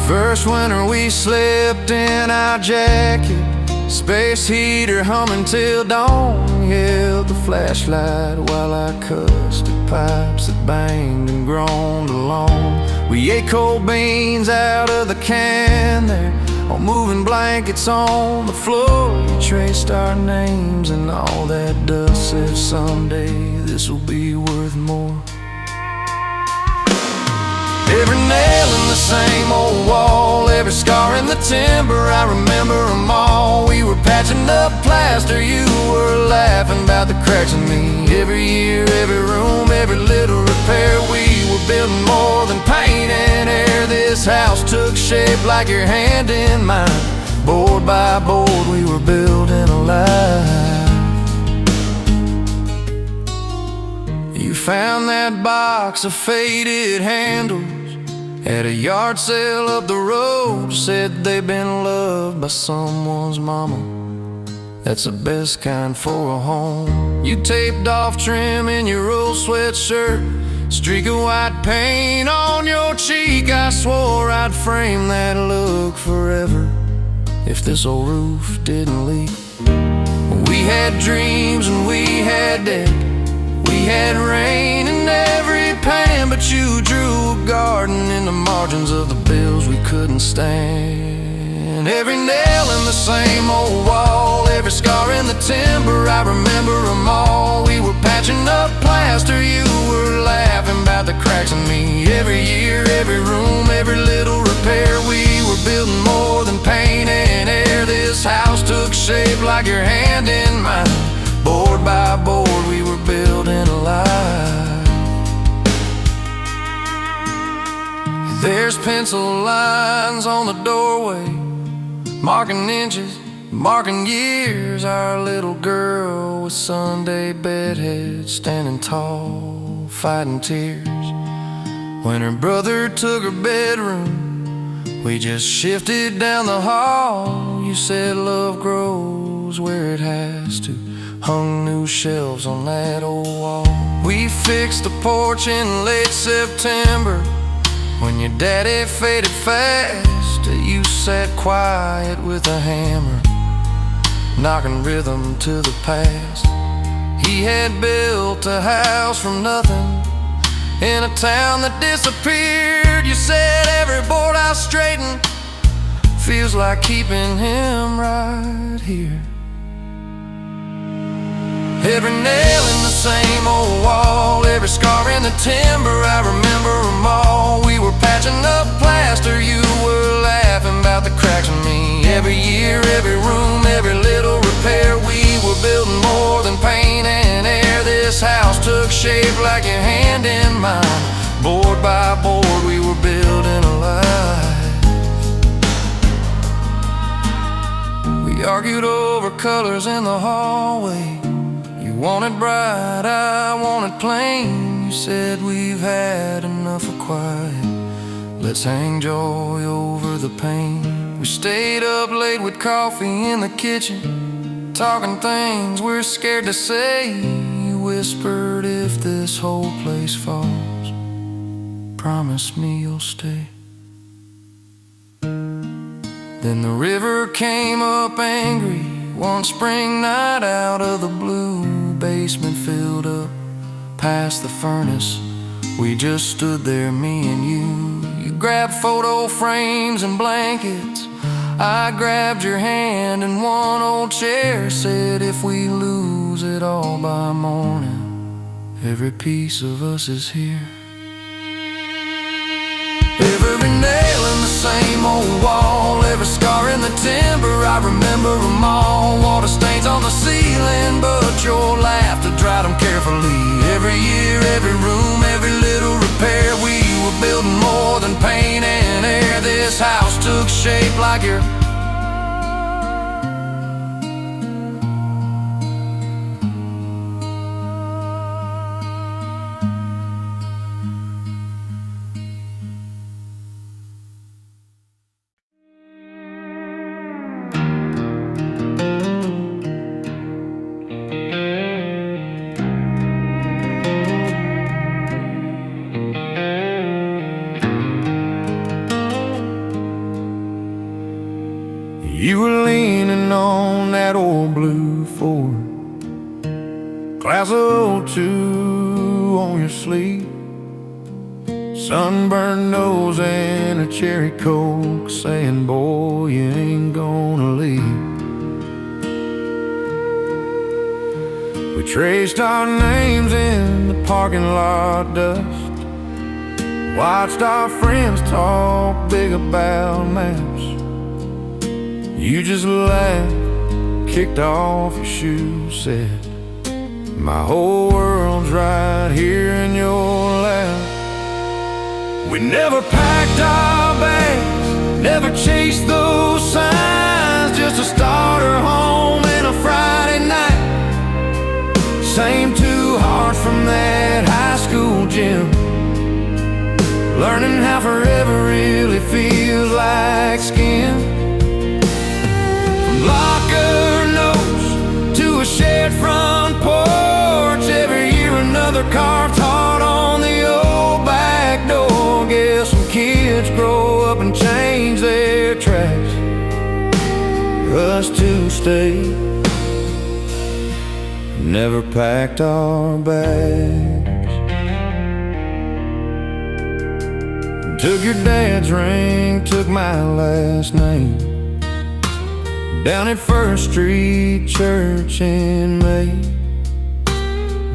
First winter we slept in our jacket, space heater humming till dawn. Held the flashlight while I cussed at pipes that banged and groaned along. We ate cold beans out of the can there, on moving blankets on the floor. You traced our names and all that dust said someday this will be worth more. Every nail in the same old wall, every scar in the timber, I remember them all. We were patching up plaster, you were laughing about the cracks in me. Every year, every room, every little repair, we were building more than paint and air. This house took shape like your hand in mine. Board by board, we were building a life. You found that box of faded handles at a yard sale up the road, said they've been loved by someone's mama. That's the best kind for a home. You taped off trim in your old sweatshirt, streak of white paint on your cheek. I swore I'd frame that look forever if this old roof didn't leak. We had dreams and we had debt, we had rain in every pan, but you drew a garden in the margins of the bills we couldn't stand. Every nail in the same old wall, every scar in the timber, I remember them all. We were patching up plaster, you were laughing about the cracks in me. Every year, every room, every little repair, we were building more than paint and air. This house took shape like your hand in mine. Board by board, we were building a life. There's pencil lines on the doorway, marking inches, marking years. Our little girl with Sunday bedhead, standing tall, fighting tears. When her brother took her bedroom, we just shifted down the hall. You said love grows where it has to, hung new shelves on that old wall. We fixed the porch in late September, when your daddy faded fast. You sat quiet with a hammer, knocking rhythm to the past. He had built a house from nothing in a town that disappeared. You said every board I straighten feels like keeping him right here. Every nail in the same old wall. Every scar in the timber, I remember them all. We were patching up plaster, you were laughing about the cracks in me. Every year, every room, every little repair, we were building more than paint and air. This house took shape like your hand in mine. Board by board, we were building a life. We argued over colors in the hallway. You wanted bright, I wanted plain. You said we've had enough of quiet. Let's hang joy over the pain. We stayed up late with coffee in the kitchen, talking things we're scared to say. You whispered, if this whole place falls, promise me you'll stay. Then the river came up angry one spring night. Out of the blue, basement filled up past the furnace. We just stood there, me and you. You grabbed photo frames and blankets, I grabbed your hand in one old chair. Said if we lose it all by morning, every piece of us is here. Every nail in the same old wall, every scar in the timber, I remember them all. Water stains on the ceiling, but your laughter dried them carefully. Every year, every room, every little repair, we were building more than paint and air. This house took shape like your You were leaning on that old blue Ford, glass of 02 on your sleeve, sunburned nose and a cherry coke, saying, boy, you ain't gonna leave. We traced our names in the parking lot dust, watched our friends talk big about maps. You just laughed, kicked off your shoes, said, my whole world's right here in your lap. We never packed our bags, never chased those signs, just a starter home and a Friday night. Same two hearts from that high school gym, learning how forever really feels like skin. Locker notes to a shared front porch, every year another carved heart on the old back door. Guess some kids grow up and change their tracks, us two stayed, never packed our bags. Took your dad's ring, took my last name, down at First Street Church in May.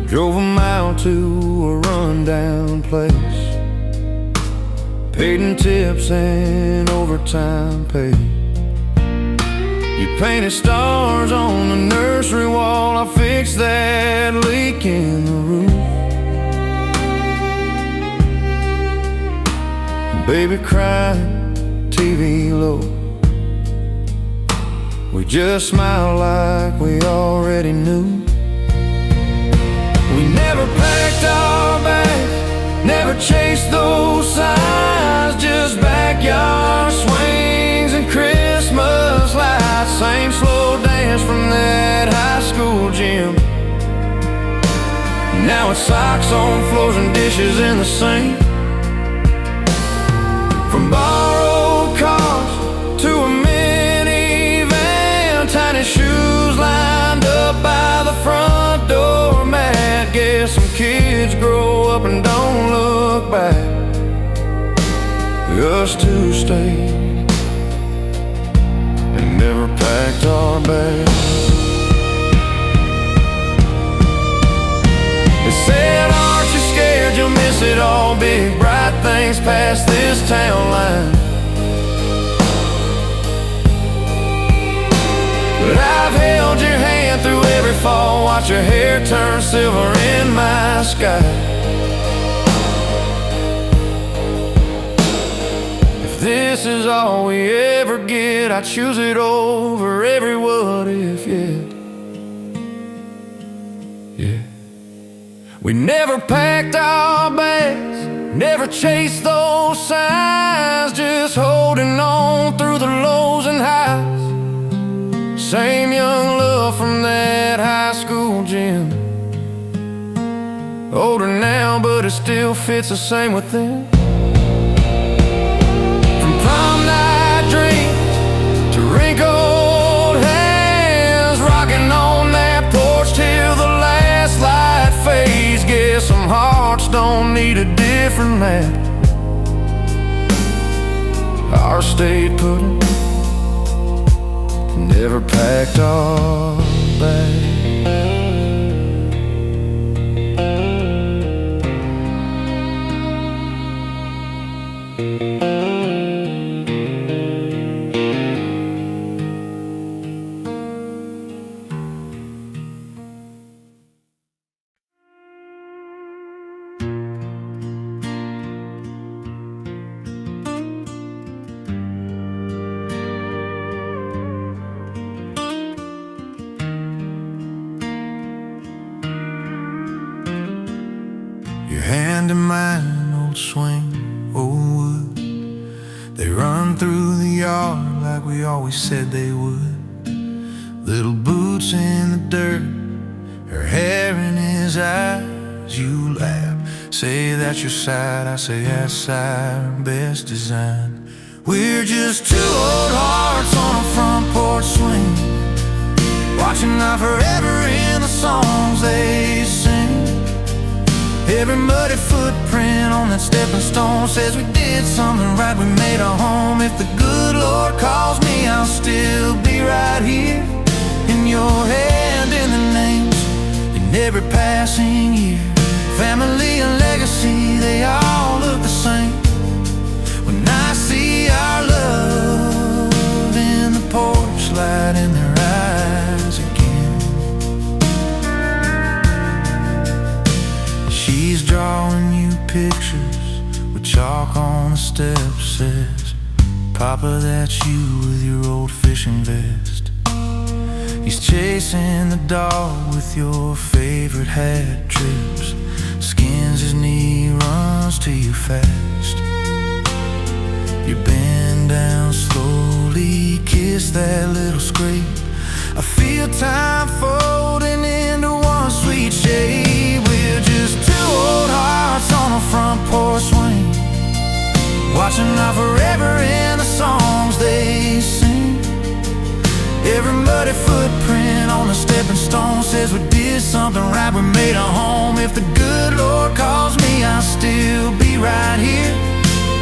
Drove a mile to a rundown place, paid in tips and overtime pay. You painted stars on the nursery wall, I fixed that leak in the roof. Baby cried, TV low, we just smiled like we already knew. We never packed our bags, never chased those signs, just backyard swings and Christmas lights. Same slow dance from that high school gym, now it's socks on floors and dishes in the sink. From borrowed cars to a tiny shoes lined up by the front door mat. Guess some kids grow up and don't look back, us two stayed and never packed our bags. big bright things past this town line. But I've held your hand through every fall, watch your hair turn silver in my sky. If this is all we ever get, I choose it over every what if yet. Yeah. We never packed our bags, never chased those signs, just holding on through the lows and highs. Same young love from that high school gym. Older now, but it still fits the same within. From prom night dreams to wrinkled hands, rocking on that porch till the last light fades. Guess some hearts don't need a different map. Ours stayed put, never packed our bags. Your hand in mine, old swing, old wood. They run through the yard like we always said they would. Little boots in the dirt, her hair in his eyes. You laugh, say that's your side, I say that's our best design. We're just two old hearts on a front porch swing, watching out forever in the songs they sing. Every muddy footprint on that stepping stone says we did something right, we made a home. If the good Lord calls me, I'll still be right here, in your hand, in the names, in every passing year. Family and legacy, they all look the same. When I see our love in the porch light in their eyes again. She's drawing you pictures with chalk on the steps, says, Papa, that's you with your old fishing vest. He's chasing the dog with your favorite hat trips, skins his knee, runs to you fast. You bend down slowly, kiss that little scrape. I feel time folding into one sweet shape. We're just two old hearts on a front porch swing, watching out forever in the songs they sing. Every muddy footprint on the stepping stone says we did something right, we made a home. If the good Lord calls me, I'll still be right here,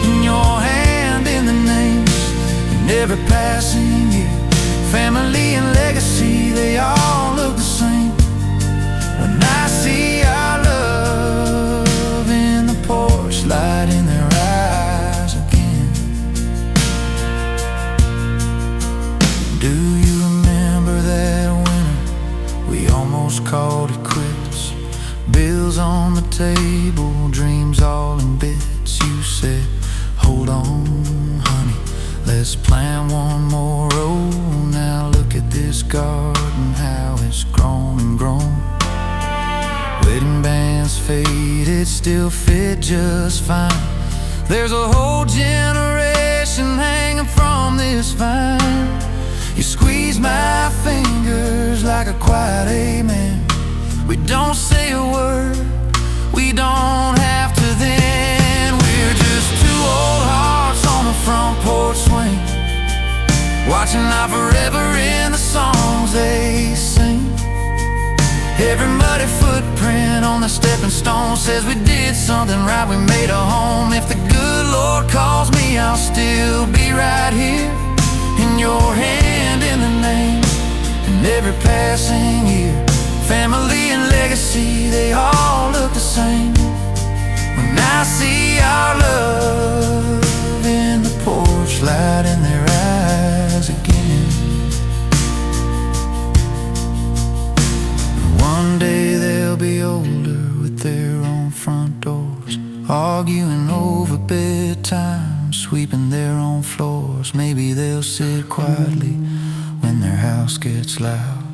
in your hand, in the names, in every passing year. Family and legacy, they all look the same. When I see our love in the porch light in their eyes again. Do you remember that winter we almost called it quits? Bills on the table, dreams all in bits. You said, hold on, honey, let's plant one more row. Now look at this garden, how it's grown and grown. Wedding bands faded, still fit just fine. There's a whole generation hanging from this vine. You squeeze my fingers like a quiet amen. We don't say a word, we don't have to then. We're just two old hearts on the front porch swing, watching out forever in the songs they sing. Every muddy footprint on the stepping stone says we did something right, we made a home. If the good Lord calls me, I'll still be right here, in your hand, in the names, in every passing year. Family and legacy, they all look the same. When I see arguing over bedtime, sweeping their own floors. Maybe they'll sit quietly when their house gets loud.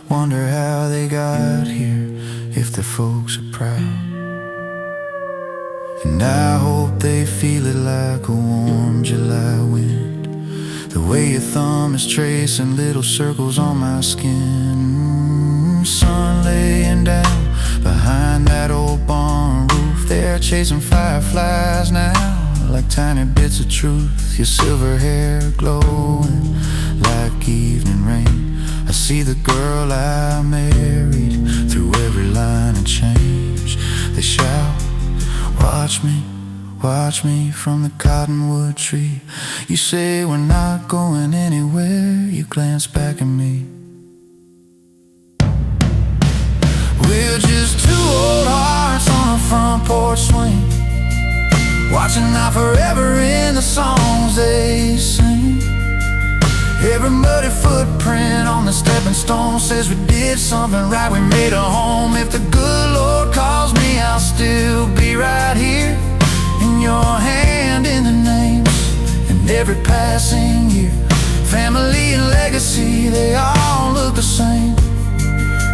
Wonder how they got here, if their folks are proud. And I hope they feel it like a warm July wind, the way your thumb is tracing little circles on my skin. Sun laying down behind that old barn roof. They're chasing fireflies now, like tiny bits of truth. Your silver hair glowing like evening rain. I see the girl I married through every line and change. They shout, watch me from the cottonwood tree. You say we're not going anywhere, you glance back at me. We're just two old hearts on a front porch swing, watching out forever in the songs they sing. Every muddy footprint on the stepping stone says we did something right, we made a home. If the good Lord calls me, I'll still be right here, in your hand, in the names, in every passing year. Family and legacy, they all look the same.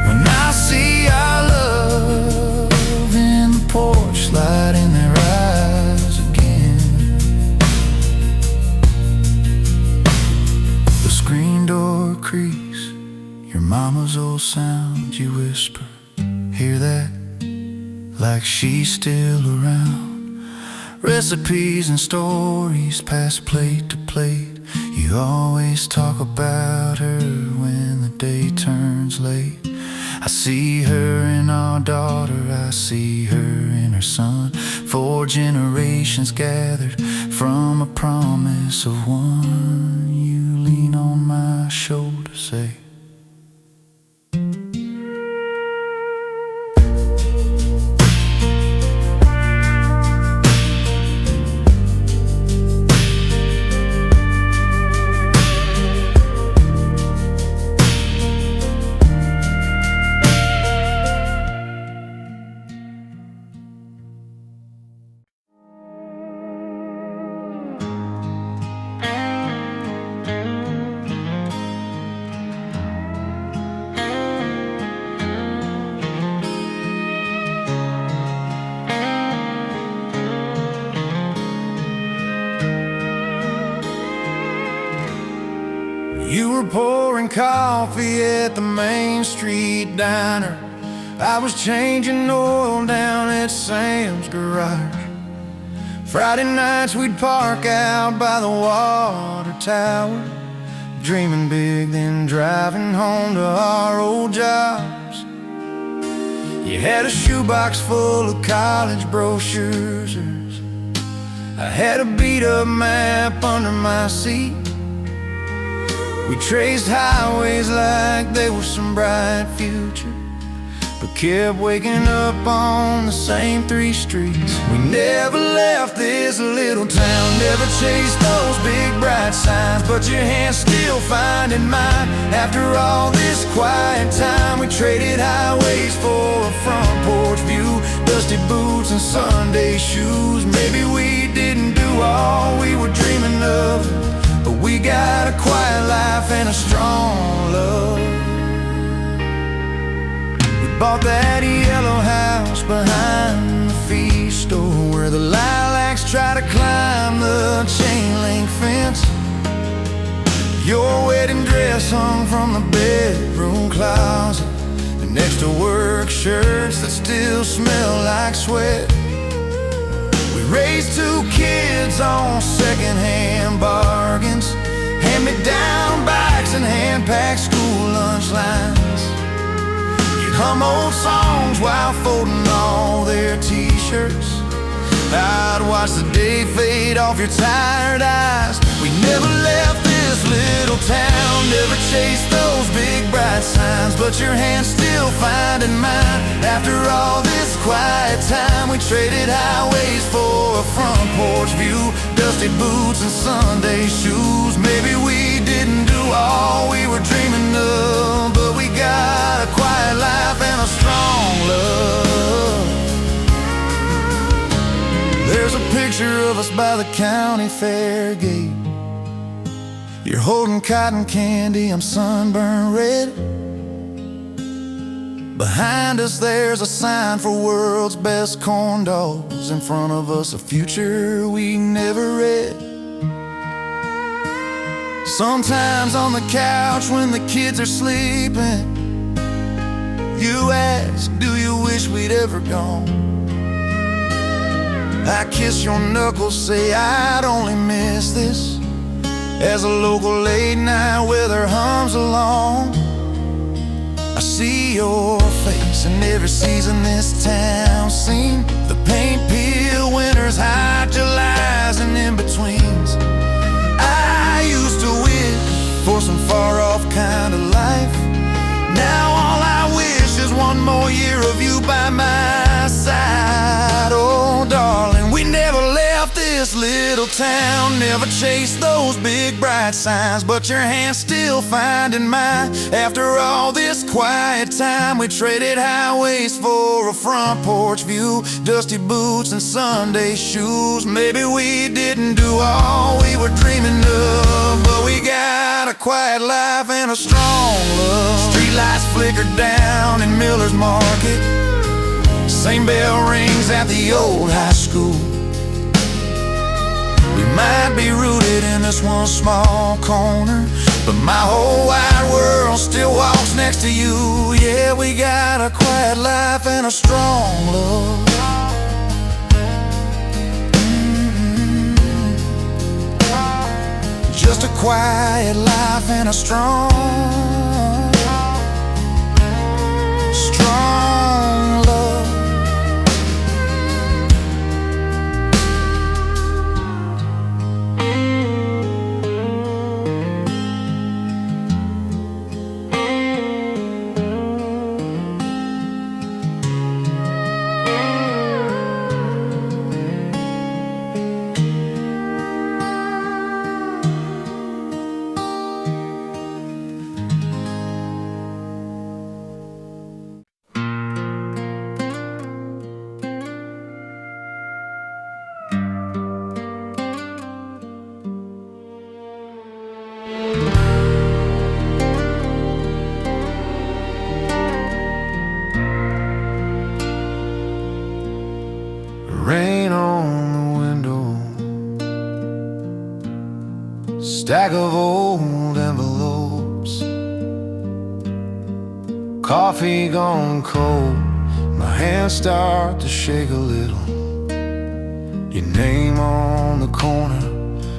When I see our love in the porch light in their eyes again. The screen door creaks, your mama's old sound you whisper. Hear that? Like she's still around. Recipes and stories pass plate to plate. You always talk about her when the day turns late. I see her in our daughter, I see her in her son. 4 generations gathered from a promise of one. You lean on my shoulder, say, you were pouring coffee at the Main Street diner. I was changing oil down at Sam's garage. Friday nights we'd park out by the water tower, dreaming big, then driving home to our old jobs. You had a shoebox full of college brochures. I had a beat-up map under my seat. We traced highways like they were some bright future, but kept waking up on the same 3 streets. We never left this little town, never chased those big bright signs, but your hand's still finding mine. After all this quiet time, we traded highways for a front porch view, dusty boots and Sunday shoes. Maybe we didn't do all we were dreaming of, but we got a quiet life and a strong love. We bought that yellow house behind the feed store, where the lilacs try to climb the chain link fence. Your wedding dress hung from the bedroom closet, and next to work shirts that still smell like sweat. We raised 2 kids on secondhand bargains, hand-me-down bikes and hand-packed school lunch lines. You'd hum old songs while folding all their t-shirts. I'd watch the day fade off your tired eyes. We never left this little town, never chased those big bright signs, but your hand's still finding mine. After all this quiet time, we traded highways for a front porch view, dusty boots and Sunday shoes. Maybe we didn't do all we were dreaming of, but we got a quiet life and a strong love. of us by the county fair gate. You're holding cotton candy, I'm sunburned red. Behind us there's a sign for world's best corn dogs. In front of us a future we never read. Sometimes on the couch when the kids are sleeping, you ask, do you wish we'd ever gone? I kiss your knuckles, say I'd only miss this, as a local late night weather hums along. I see your face in every season this town's seen. The paint peel, winters, hot Julys, and in-betweens. I used to wish for some far-off kind of life. Now all I wish is one more year of you by my side. Oh darling, we never left this little town, never chased those big bright signs, but your hand's still finding mine. After all this quiet time, we traded highways for a front porch view, dusty boots and Sunday shoes. Maybe we didn't do all we were dreaming of, but we got a quiet life and a strong love. Streetlights flicker down in Miller's Market, same bell rings at the old high school. We might be rooted in this one small corner, but my whole wide world still walks next to you. Yeah, we got a quiet life and a strong love. Just a quiet life and a strong love. Rain on the window, stack of old envelopes, coffee gone cold, my hands start to shake a little. Your name on the corner,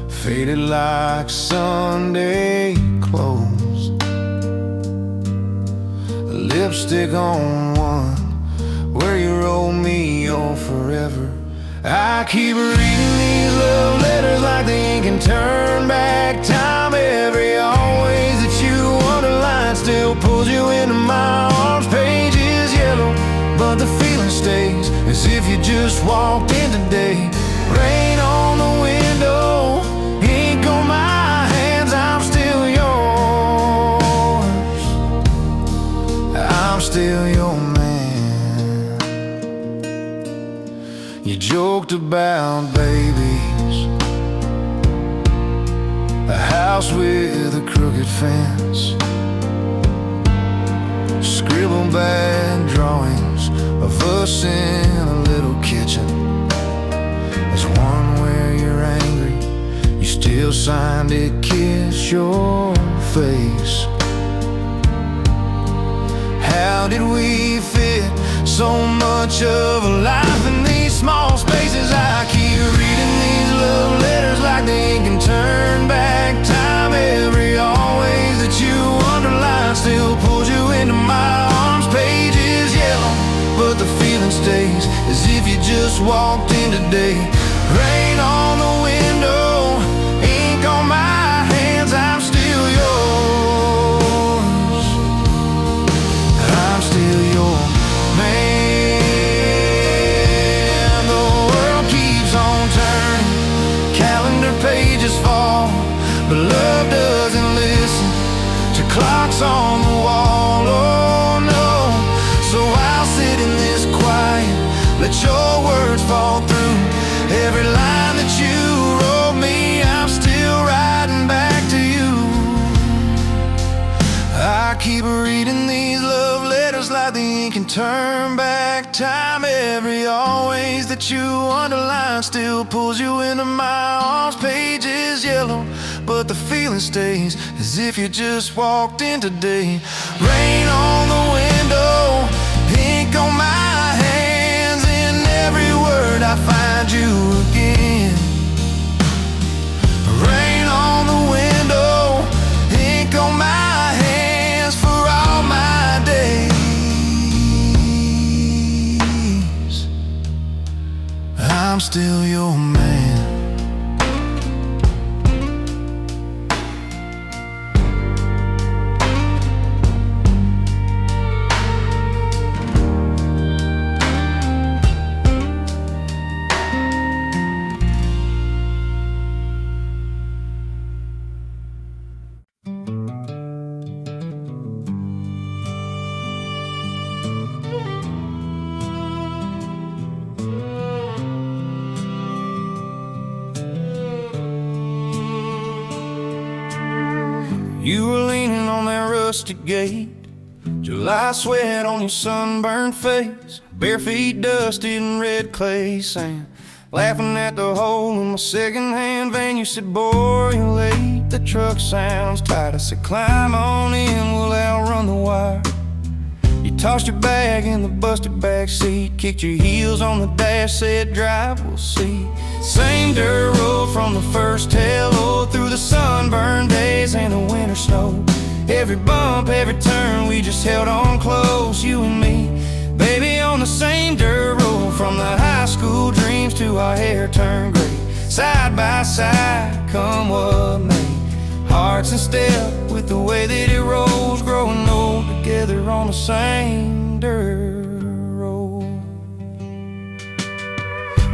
faded like Sunday clothes. Lipstick on one, where you wrote me your forever. I keep reading these love letters like they ink can turn back time. Every always that you underline still pulls you into my arms. Page is yellow, but the feeling stays, as if you just walked in today. Rain on the window, ink on my hands, I'm still yours. I'm still your man. You joked about babies, a house with a crooked fence, scribbled bad drawings of us in a little kitchen. There's one where you're angry, you still signed it, kiss your face. How did we fit so much of a life in these small spaces? I keep reading these love letters like they can turn back time. Every always that you underline still pulls you into my arms. Page is yellow, but the feeling stays, as if you just walked in today. Rain on the window, ink on my hands, I'm still yours. I'm still your man. The world keeps on turning, calendar pages fall, but love doesn't listen to clocks on the wall. Oh no, so I'll sit in this quiet, let your words fall through, Every line that you wrote me, I'm still writing back to you. I keep reading these love letters like the ink can turn back time. Every always that you underline still pulls you into my arms. Pages yellow, but the feeling stays as if you just walked in today. Rain on the window, ink on my hands. In every word I find you again. Rain on the window, ink on my hands. For all my days, I'm still your man. You were leaning on that rusty gate, July sweat on your sunburned face, bare feet dusted in red clay sand, laughing at the hole in my second-hand van. You said, boy, you're late, the truck sounds tight. I said, climb on in, we'll outrun the wire. You tossed your bag in the busted back seat, kicked your heels on the dash, said, drive, we'll see. Same dirt road from the first hello, through the sunburned days and the winter snow. Every bump, every turn, we just held on close, you and me. Baby, on the same dirt road, from the high school dreams to our hair turned gray. Side by side, come what may. Hearts in step with the way that it rolls, growing old together on the same dirt road.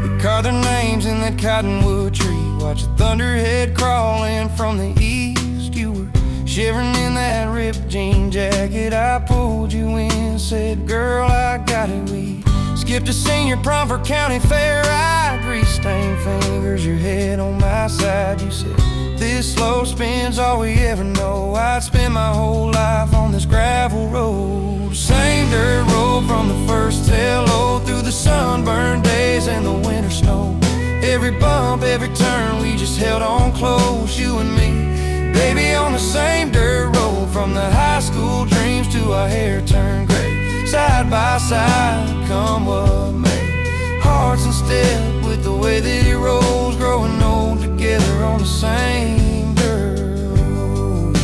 We carved their names in that cottonwood tree, watch the thunderhead crawling from the east. You were shivering in that ripped jean jacket. I pulled you in, said, girl, I got it. We skipped a senior prom for county fair. I grease-stained fingers, your head on my side. You said, this slow spin's all we ever know. I'd spend my whole life on this gravel road. Same dirt road from the first hello, through the sunburned days and the winter snow. Every bump, every turn, we just held on close, you and me. Baby, on the same dirt road, from the high school dreams to our hair turned gray. Side by side, come what may. Hearts in step with the way that it rolls, growing old together on the same dirt road.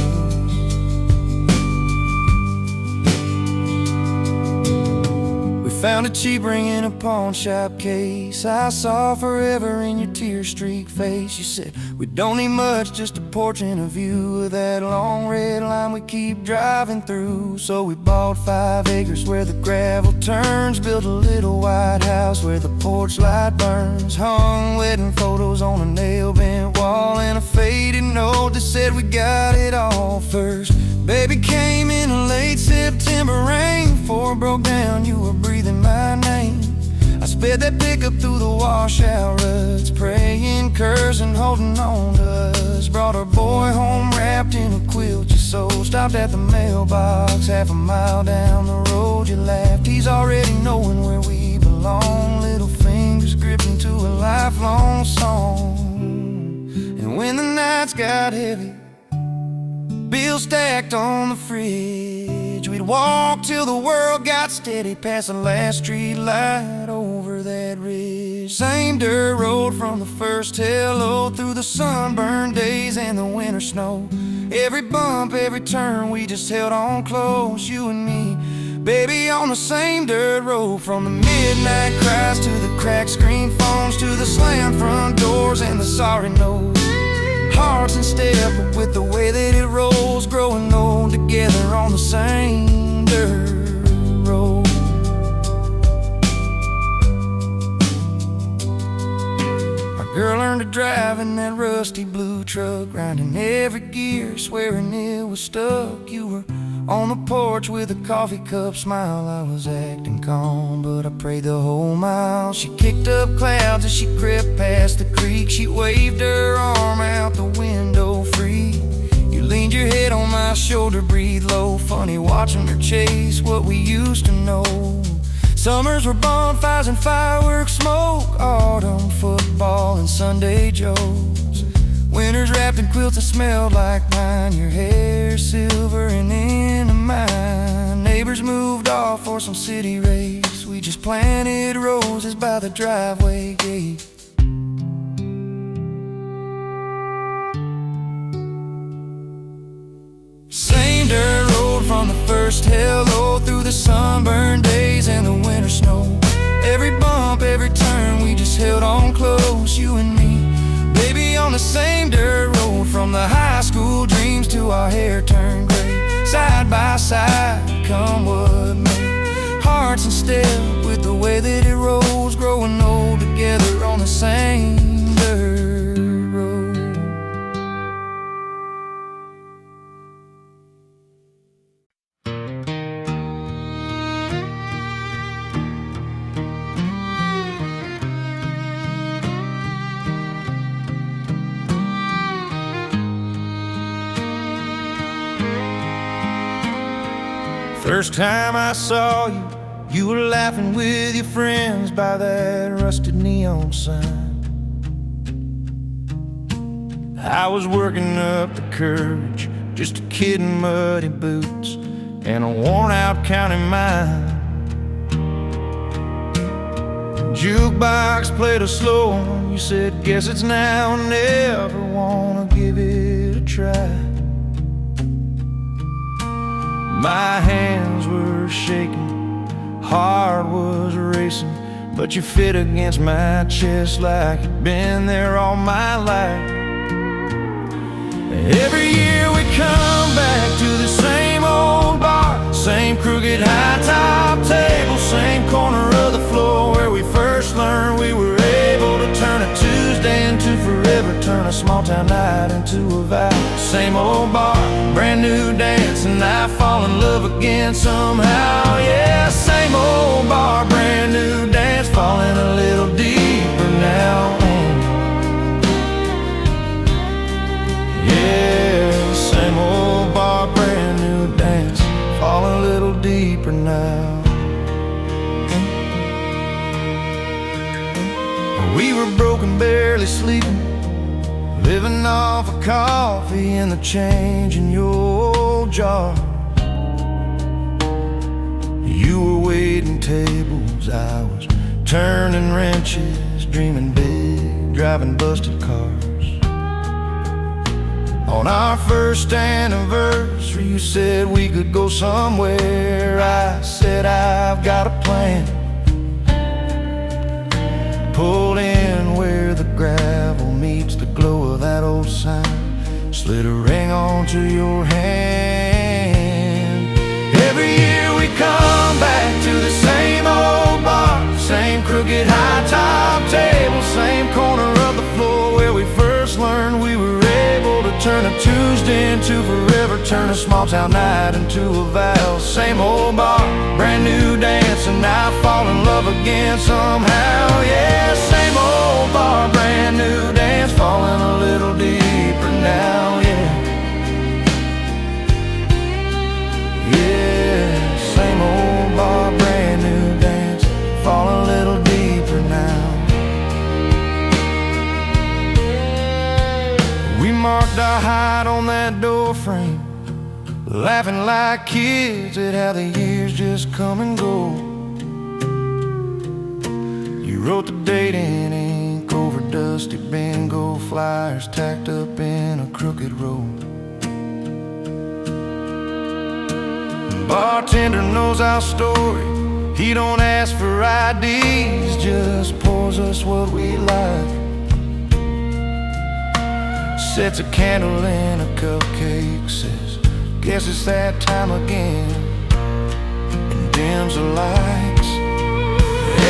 We found a cheap ring in a pawn shop case. I saw forever in your tear-streaked face. You said, we don't need much, just a porch and a view of that long red line we keep driving through. So we bought 5 acres where the gravel turns, built a little white house where the porch light burns, hung wedding photos on a nail-bent wall, and a faded note that said we got it all first. Baby came in a late September rain. Before it broke down, you were breathing my name. I sped that pickup through the washout ruts, praying, cursing, holding on to us. Brought our boy home wrapped in a quilt you sold. Stopped at the mailbox half a mile down the road. You laughed, he's already knowing where we belong. Little fingers gripping to a lifelong song. And when the nights got heavy, bills stacked on the fridge, we'd walk till the world got steady, past the last street light over that ridge. Same dirt road from the first hello, through the sunburned days and the winter snow. Every bump, every turn, we just held on close, you and me. Baby, on the same dirt road, from the midnight cries to the cracked screen phones, to the slammed front doors and the sorry notes. Hearts in step with the way that it rolls, growing old together on the same dirt road. Our girl learned to drive in that rusty blue truck, grinding every gear, swearing it was stuck. You were On the porch with a coffee cup smile, I was acting calm, but I prayed the whole mile. She kicked up clouds as she crept past the creek. She waved her arm out the window free. You leaned your head on my shoulder, breathed low. Funny watching her chase what we used to know. Summers were bonfires and fireworks smoke, autumn football and Sunday Joes. Winters wrapped in quilts that smelled like pine. Your hair silver and into mine. Neighbors moved off for some city race. We just planted roses by the driveway gate. Same dirt road from the first hello, through the sunburned days and the winter snow. Every bump, every turn, we just held on close, you and me. Baby, on the same dirt road, from the high school dreams to our hair turned gray. Side by side, come what may. Hearts in step with the way that it rolls, growing old together on the same dirt road. First time I saw you, you were laughing with your friends by that rusted neon sign. I was working up the courage, just a kid in muddy boots and a worn-out county mind. Jukebox played a slow one, you said, guess it's now or never, wanna give it a try. My hands were shaking, heart was racing, but you fit against my chest like you'd been there all my life. Every year we come back to the same old bar, same crooked high-top table, same corner of the floor where we first learned we were able to turn a Tuesday into forever, turn a small-town night into a vow. Same old bar, brand new dance, and I fall in love again somehow. Yeah, same old bar, brand new dance, falling a little deeper now. Yeah, same old bar, brand new dance, falling a little deeper now. We were broken, barely sleeping, living off of coffee and the change in your old jar. You were waiting tables, I was turning wrenches, dreaming big, driving busted cars. On our first anniversary, you said we could go somewhere. I said I've got a plan. Pulled in where the gravel meets the glow of that old sign, slid a ring onto your hand. Every year we come back to the same old bar, same crooked high-top table, same corner of the floor where we first learned we were able to turn a Tuesday into forever, turn a small-town night into a vow. Same old bar, brand new dance, and I fall in love again somehow. Yeah, same old bar, brand new dance, falling a little deeper now. Yeah, yeah, same old bar, brand new dance, falling a little deeper now. We marked our height on that door frame, laughing like kids at how the years just come and go. You wrote the date in ink over dusty bingo flyers tacked up in a crooked road. Bartender knows our story, he don't ask for IDs, just pours us what we like. Sets a candle in a cupcake, says, guess it's that time again, and dims the lights.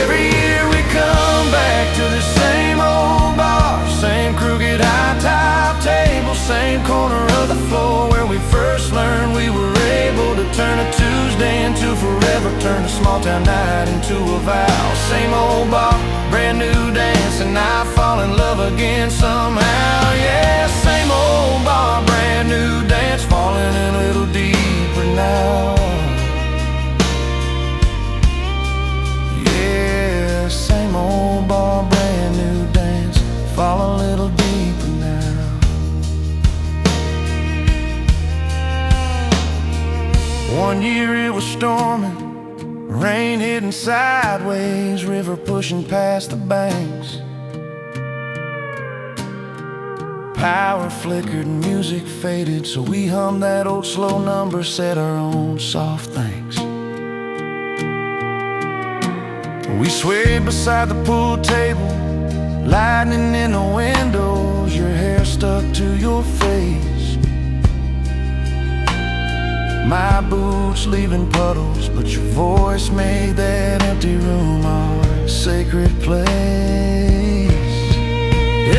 Every year we come back to the same old bar, same crooked high-top table, same corner of the floor where we first learned we were able to turn a Tuesday into forever, turn a small town night into a vow. Same old bar, brand new dance, and I fall in love again somehow. Yeah, same old bar, brand new dance, falling in a little deeper now. Yeah, same old bar, brand new dance, fall a little deeper now. One year it was storming, rain hitting sideways, river pushing past the banks. Power flickered and music faded, so we hummed that old slow number, said our own soft thanks. We swayed beside the pool table, lightning in the windows, your hair stuck to your face. My boots leaving puddles, but your voice made that empty room our sacred place.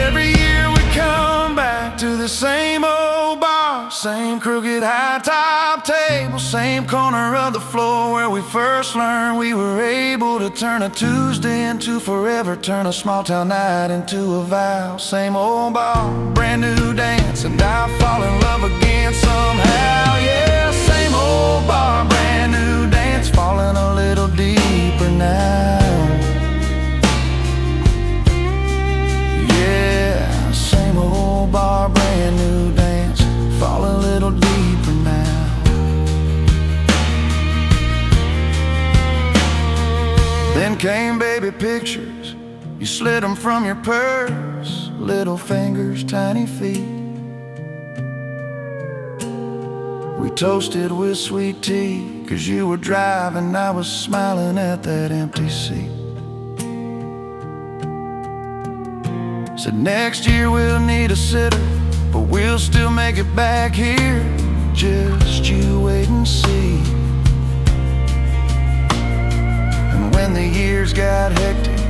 Every year we come back to the same old bar, same crooked high-top table, same corner of the floor where we first learned we were able to turn a Tuesday into forever, turn a small town night into a vow. Same old bar, brand new dance, and I fall in love again somehow. Yeah, same old bar, brand new dance, falling a little deeper now. Yeah, same old bar, brand new dance, fall a little deeper now. Then came baby pictures, you slid them from your purse, little fingers, tiny feet. We toasted with sweet tea, 'cause you were driving, I was smiling at that empty seat. Said next year we'll need a sitter, but we'll still make it back here. Just you wait and see. And when the years got hectic,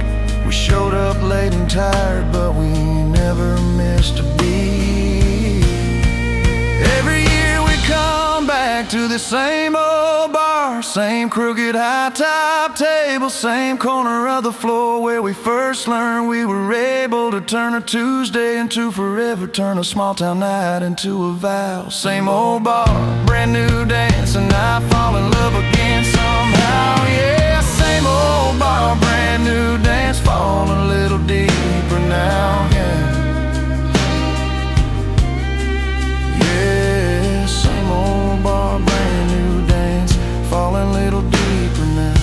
we showed up late and tired, but we never missed a beat. Every year we come back to the same old bar, same crooked high-top table, same corner of the floor where we first learned we were able to turn a Tuesday into forever, turn a small town night into a vow. Same old bar, brand new dance, and I fall in love again somehow. Yeah, same old bar, brand new dance, fall a little deeper now. Yeah, yeah, same old bar, brand new dance, fall a little deeper now.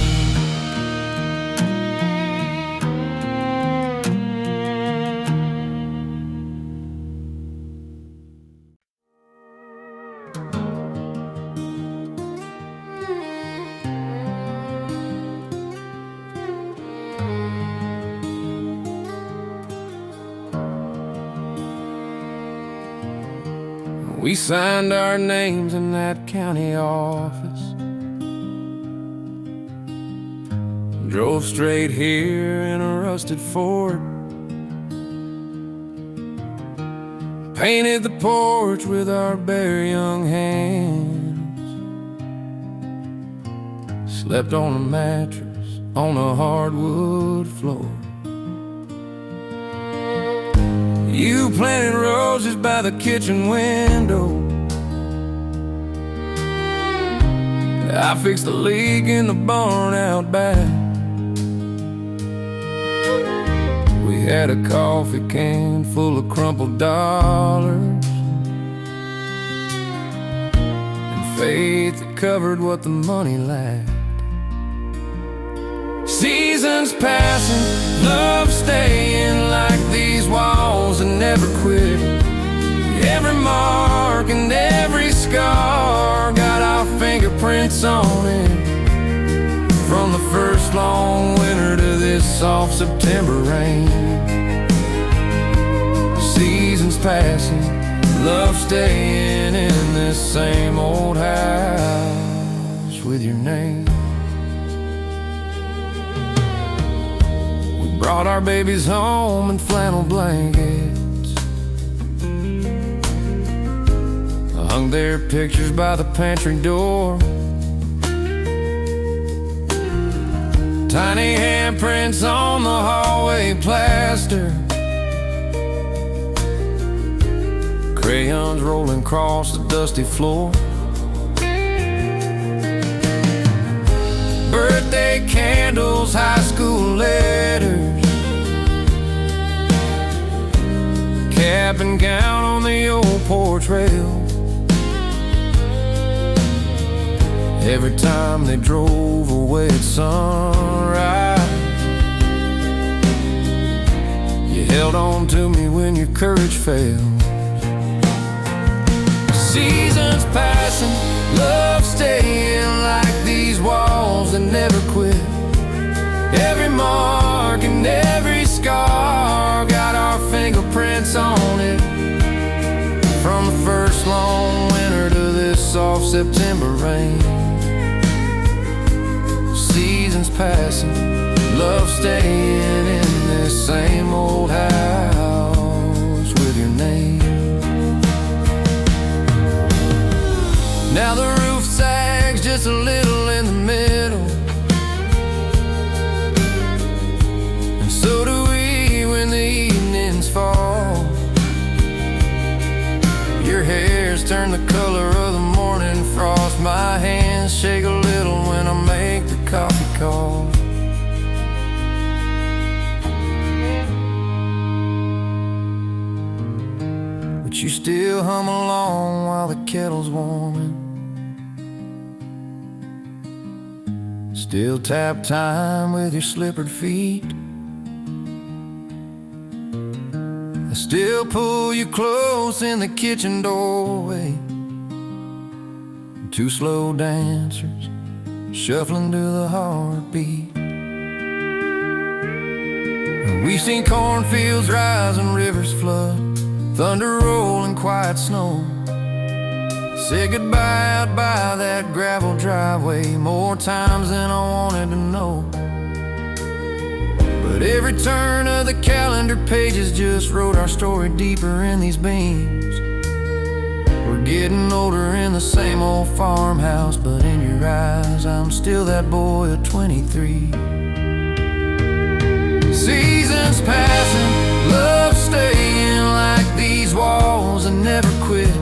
We signed our names in that county office, drove straight here in a rusted Ford, painted the porch with our bare young hands, slept on a mattress on a hardwood floor. You planted roses by the kitchen window, I fixed the leak in the barn out back. We had a coffee can full of crumpled dollars and faith that covered what the money lacked. Seasons passing, love staying like these walls and never quit. Every mark and every scar got our fingerprints on it. From the first long winter to this soft September rain. Seasons passing, love staying in this same old house with your name. Brought our babies home in flannel blankets, hung their pictures by the pantry door, Tiny handprints on the hallway plaster, crayons rolling across the dusty floor. Birthday candles, high school letters, cap and gown on the old porch rail. Every time they drove away at sunrise, you held on to me when your courage failed. Seasons passing, love staying like these walls that never quit. Every mark and every scar got our fingerprints on it. From the first long winter to this soft September rain. Seasons passing, love staying in this same old house with your name. Now the roof sags just a little in the middle, and so do we when the evenings fall. Your hair's turned the color of the morning frost. My hands shake a little when I make the coffee call. But you still hum along while the kettle's warming. Still tap time with your slippered feet. I still pull you close in the kitchen doorway. Two slow dancers shuffling to the heartbeat. We've seen cornfields rise and rivers flood, thunder roll and quiet snow. Say goodbye out by that gravel driveway more times than I wanted to know. But every turn of the calendar pages just wrote our story deeper in these beams. We're getting older in the same old farmhouse, but in your eyes I'm still that boy of 23. Seasons passing, love staying like these walls that never quit.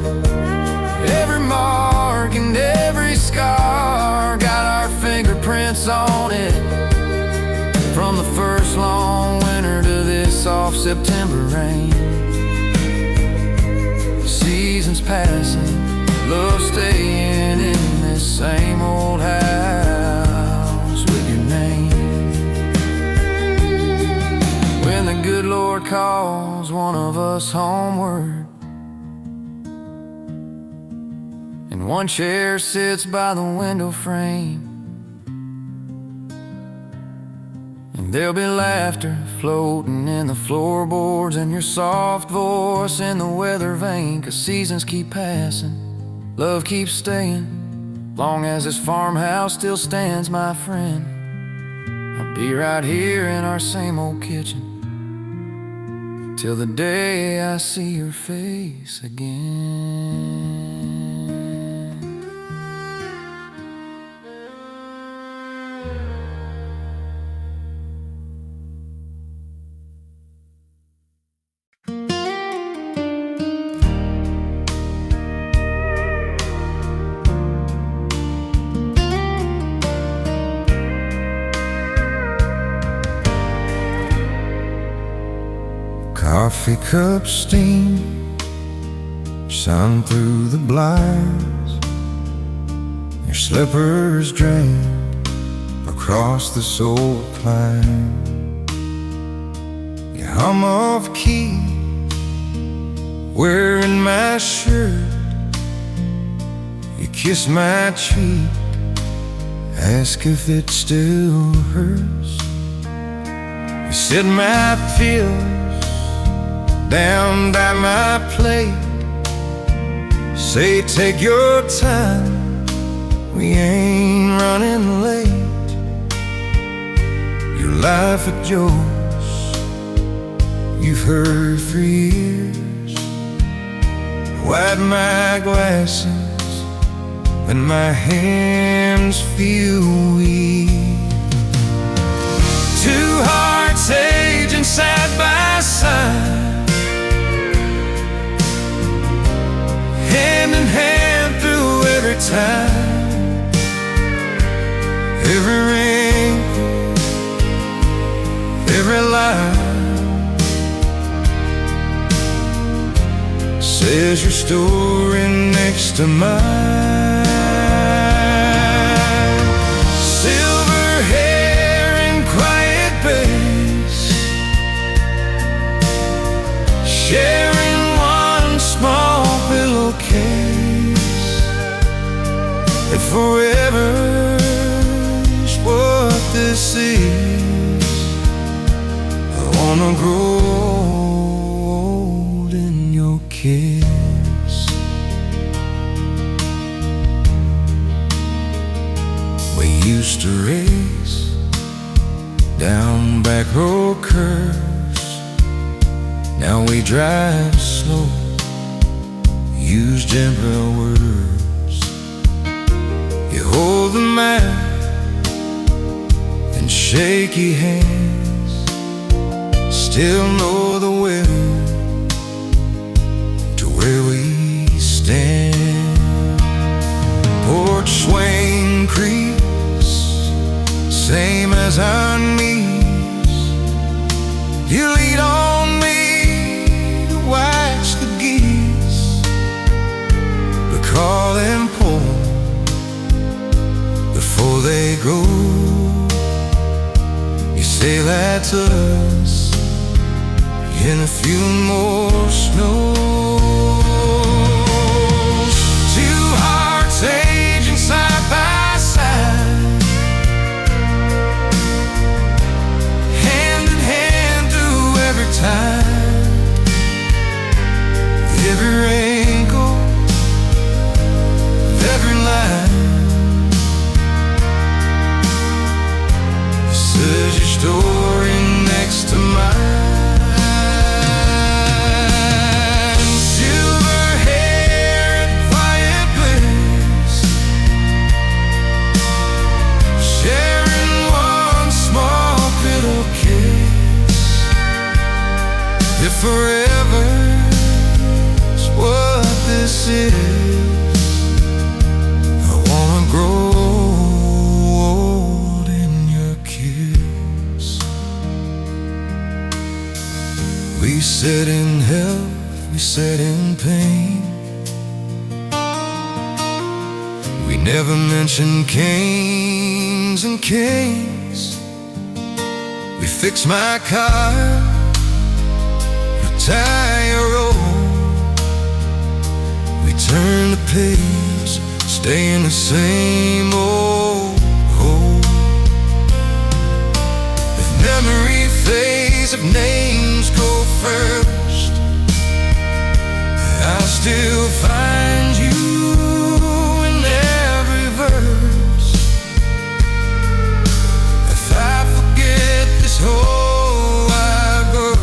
Every mark and every scar got our fingerprints on it. From the first long winter to this soft September rain. Seasons passing, love staying in this same old house with your name. When the good Lord calls one of us homeward, and one chair sits by the window frame, and there'll be laughter floating in the floorboards, and your soft voice in the weather vane. 'Cause seasons keep passing, love keeps staying, long as this farmhouse still stands, my friend. I'll be right here in our same old kitchen till the day I see your face again. Coffee cup steam, sun through the blinds, your slippers drain across the soul climb. You hum off key, wearing my shirt. You kiss my cheek, ask if it still hurts. You set my pills down by my plate, say take your time, we ain't running late. Your life a jolt, you've heard for years. Wipe my glasses when my hands feel weak. Two hearts aging side by side, hand in hand through every time, every wrinkle, every line. Says your story next to mine. Silver hair and quiet bass, sharing one small pillowcase. And forever's what this is. I wanna grow old in your kiss. We used to race down back road curves. Now we drive slow, use gentle words. You hold the map and shaky hands, still know the way to where we stand. Porch swing creaks, same as our knees. You lead on me to watch the geese, but call and pull before they go. You say that's us in a few more snows. Two hearts aging side by side, hand in hand through every time, every wrinkle, every line. Says your story next to mine. Silver hair and quiet bliss, sharing one small pillowcase. If forever's what this is, I wanna grow old in your kiss. We said in health, we said in pain. We never mentioned canes and canes. We fixed my car, retire old. We turn the page, stay in the same old hole. If memory fades, if names go first, I'll still find you in every verse. If I forget this whole wide world,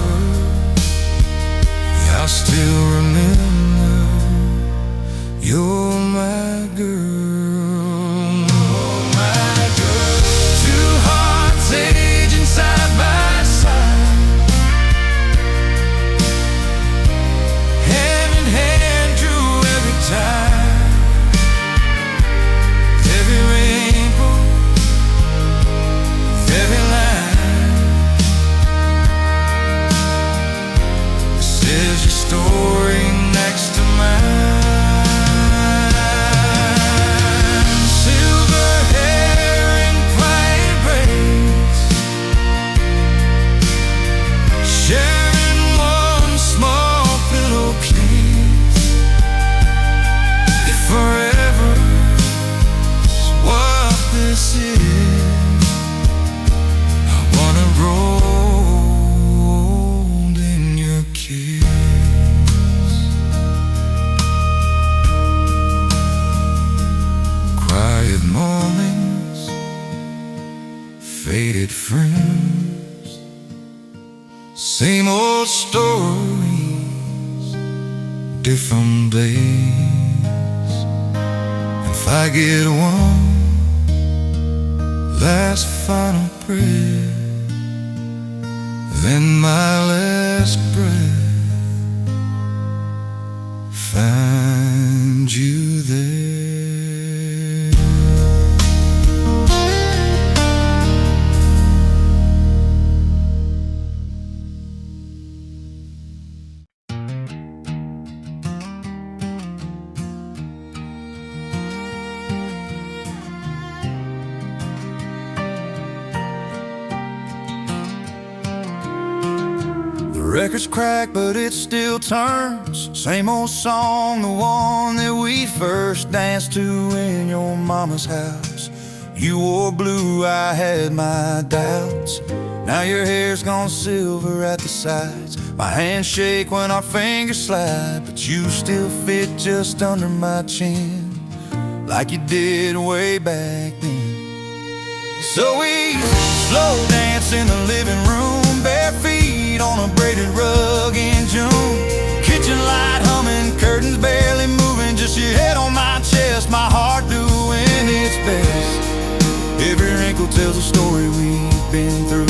I'll still remember you're my girl. You're my girl. Two hearts aging side by side, hand in hand through every time, every wrinkle, every line. This is your story next to mine. Silver hair and quiet braids, sharing one small pillowcase. If forever's what this is, I wanna grow old in your kiss. Quiet mornings, faded friends, same old stories, different days. If I get one last final breath, Then my last breath find you there. The record's cracked, but it still turns. Same old song, the one that we first danced to in your mama's house. You wore blue, I had my doubts. Now your hair's gone silver at the sides. My hands shake when our fingers slide, but you still fit just under my chin, like you did way back then. So we slow dance in the living room, bare feet on a braided rug in June. Kitchen light humming, curtains barely moving, just your head on my chest, my heart doing its best. Every wrinkle tells a story we've been through,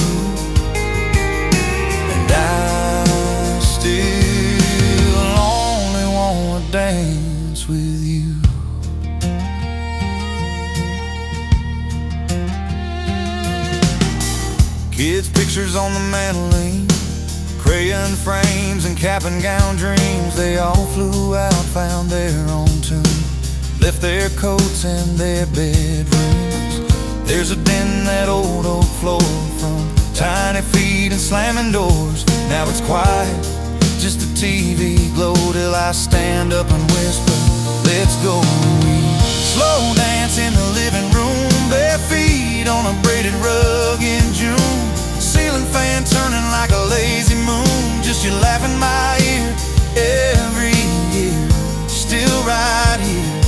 and I still only wanna dance with you. Kids' pictures on the manteline, crayon frames and cap and gown dreams. They all flew out, found their own tune, left their coats in their bedrooms. There's a dent in that old oak floor from tiny feet and slamming doors. Now it's quiet, just the TV glow till I stand up and whisper, let's go. We slow dance in the living room, bare feet on a braided rug in June. Ceiling fan turning like a lazy moon, just you laugh in my ear every year. Still right here,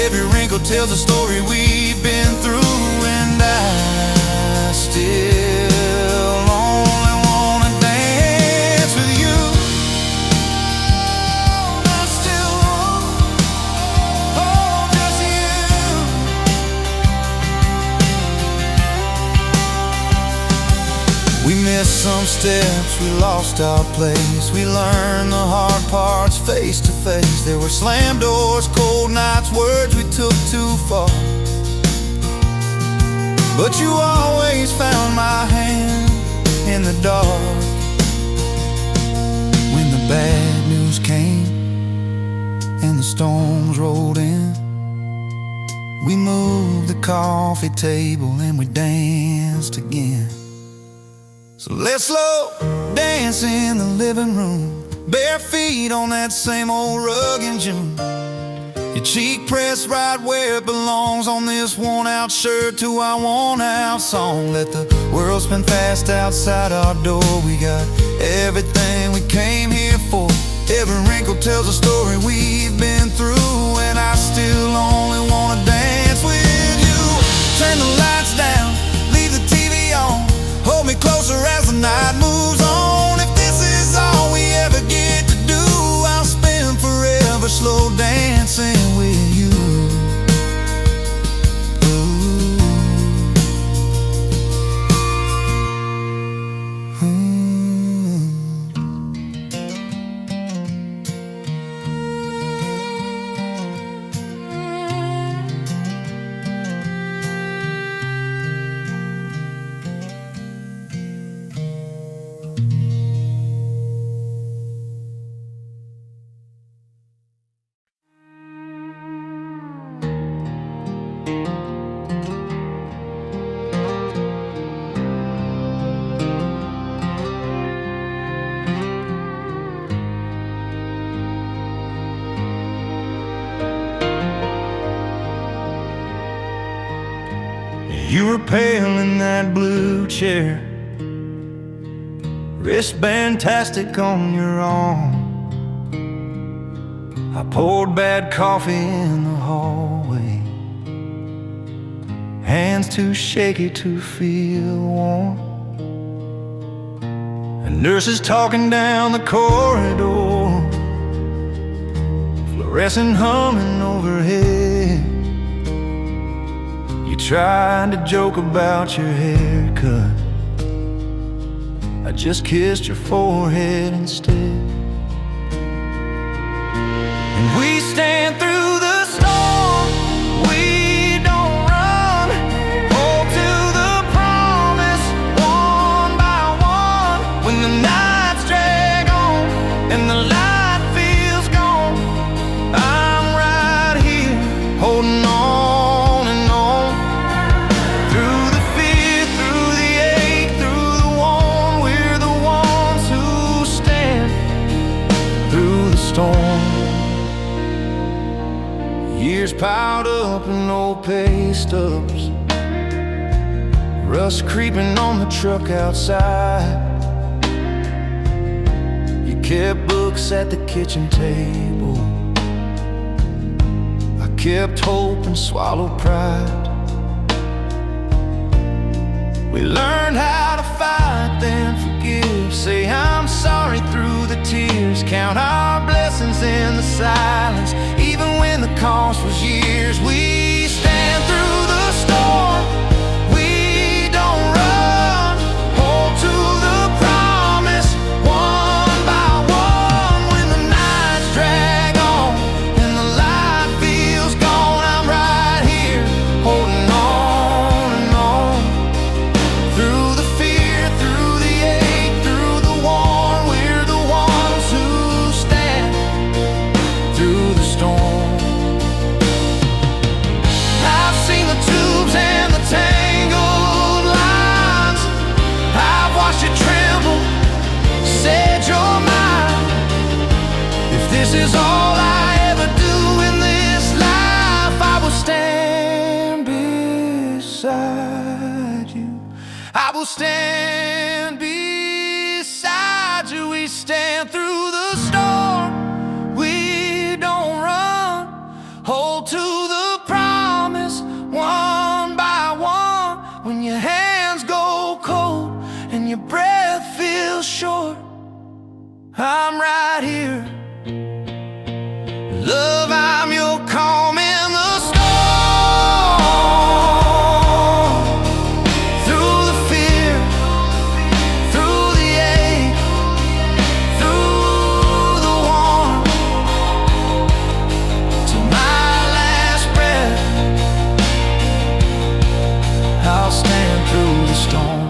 every wrinkle tells a story we've been through, and I still only wanna dance with you. I still want, oh, just you. We missed some steps, we lost our place. We learned the hard parts face to face. There were slammed doors, cold nights, words we took too far, but you always found my hand in the dark. When the bad news came and the storms rolled in, we moved the coffee table and we danced again. So let's slow dance in the living room, bare feet on that same old rug in June. Your cheek pressed right where it belongs on this worn-out shirt to our worn-out song. Let the world spin fast outside our door. We got everything we came here for. Every wrinkle tells a story we've been through, and I still only wanna dance with you. Turn the lights down, leave the TV on, hold me closer as the night moves on. If this is all we ever get to do, I'll spend forever slow dancing with you. You were pale in that blue chair, wristband-tastic on your arm. I poured bad coffee in the hallway, hands too shaky to feel warm. And nurses talking down the corridor, fluorescent humming overhead. You tried to joke about your haircut, I just kissed your forehead instead. And we stand through the storm, we don't run. Hold to the promise, one by one. When the nights drag on and the light feels gone, I'm right here, holding on and on. Through the fear, through the ache, through the warm, we're the ones who stand through the storm. Years piled up in old pay stubs, rust creeping on the truck outside. You kept books at the kitchen table, I kept hope and swallowed pride. We learned how to fight, then forgive. Say I'm sorry through the tears. Count our blessings in the silence, even when the cost was years. We stand through the storm, we don't run. Hold to the promise, one by one. When the nights drag on and the light feels gone, I'm right here, holding on and on. Through the fear, through the ache, through the warm, we're the ones who stand through the storm. I've seen the tubes and the tangled lines, I've watched you tremble, said you're mine. If this is all I ever do in this life, I will stand beside you. I will stand beside you. We stand through the storm, we don't run. Hold to the promise, one by one. When your hands go cold and your breath feels short, I'm right here. Love, I'm your calm in the storm. Through the fear, through the ache, through the warm, to my last breath, I'll stand through the storm.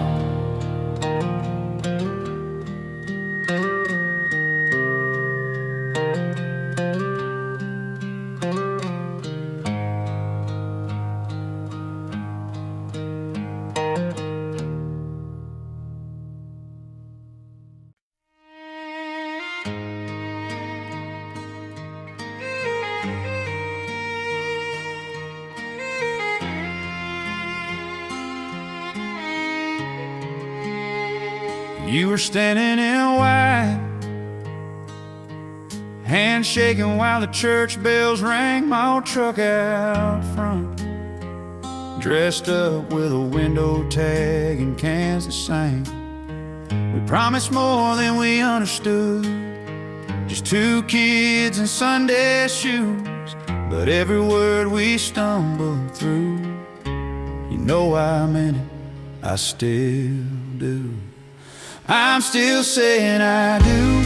You were standing in white, hands shaking while the church bells rang. My old truck out front, dressed up with a window tag and cans that sang. We promised more than we understood, just two kids in Sunday shoes. But every word we stumbled through, you know I meant it, I still do. I'm still saying I do.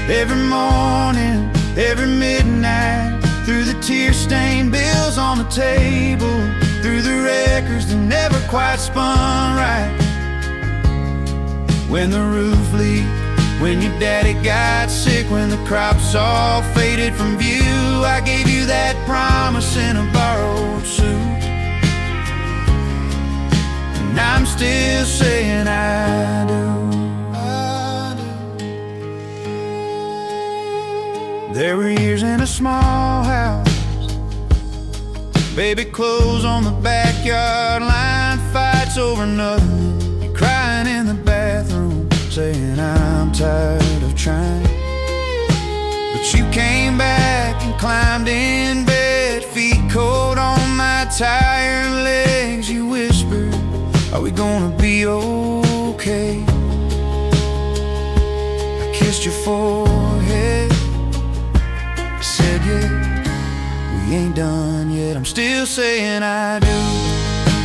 Every morning, every midnight, through the tear-stained bills on the table, through the records that never quite spun right. When the roof leaked, when your daddy got sick, when the crops all faded from view, I gave you that promise in a borrowed suit. And I'm still saying I do. There were years in a small house, baby clothes on the backyard line, fights over nothing, you crying in the bathroom, saying I'm tired of trying. But you came back and climbed in bed, feet cold on my tired legs. You whispered, are we gonna be okay? I kissed your forehead, said yeah, we ain't done yet. I'm still saying I do.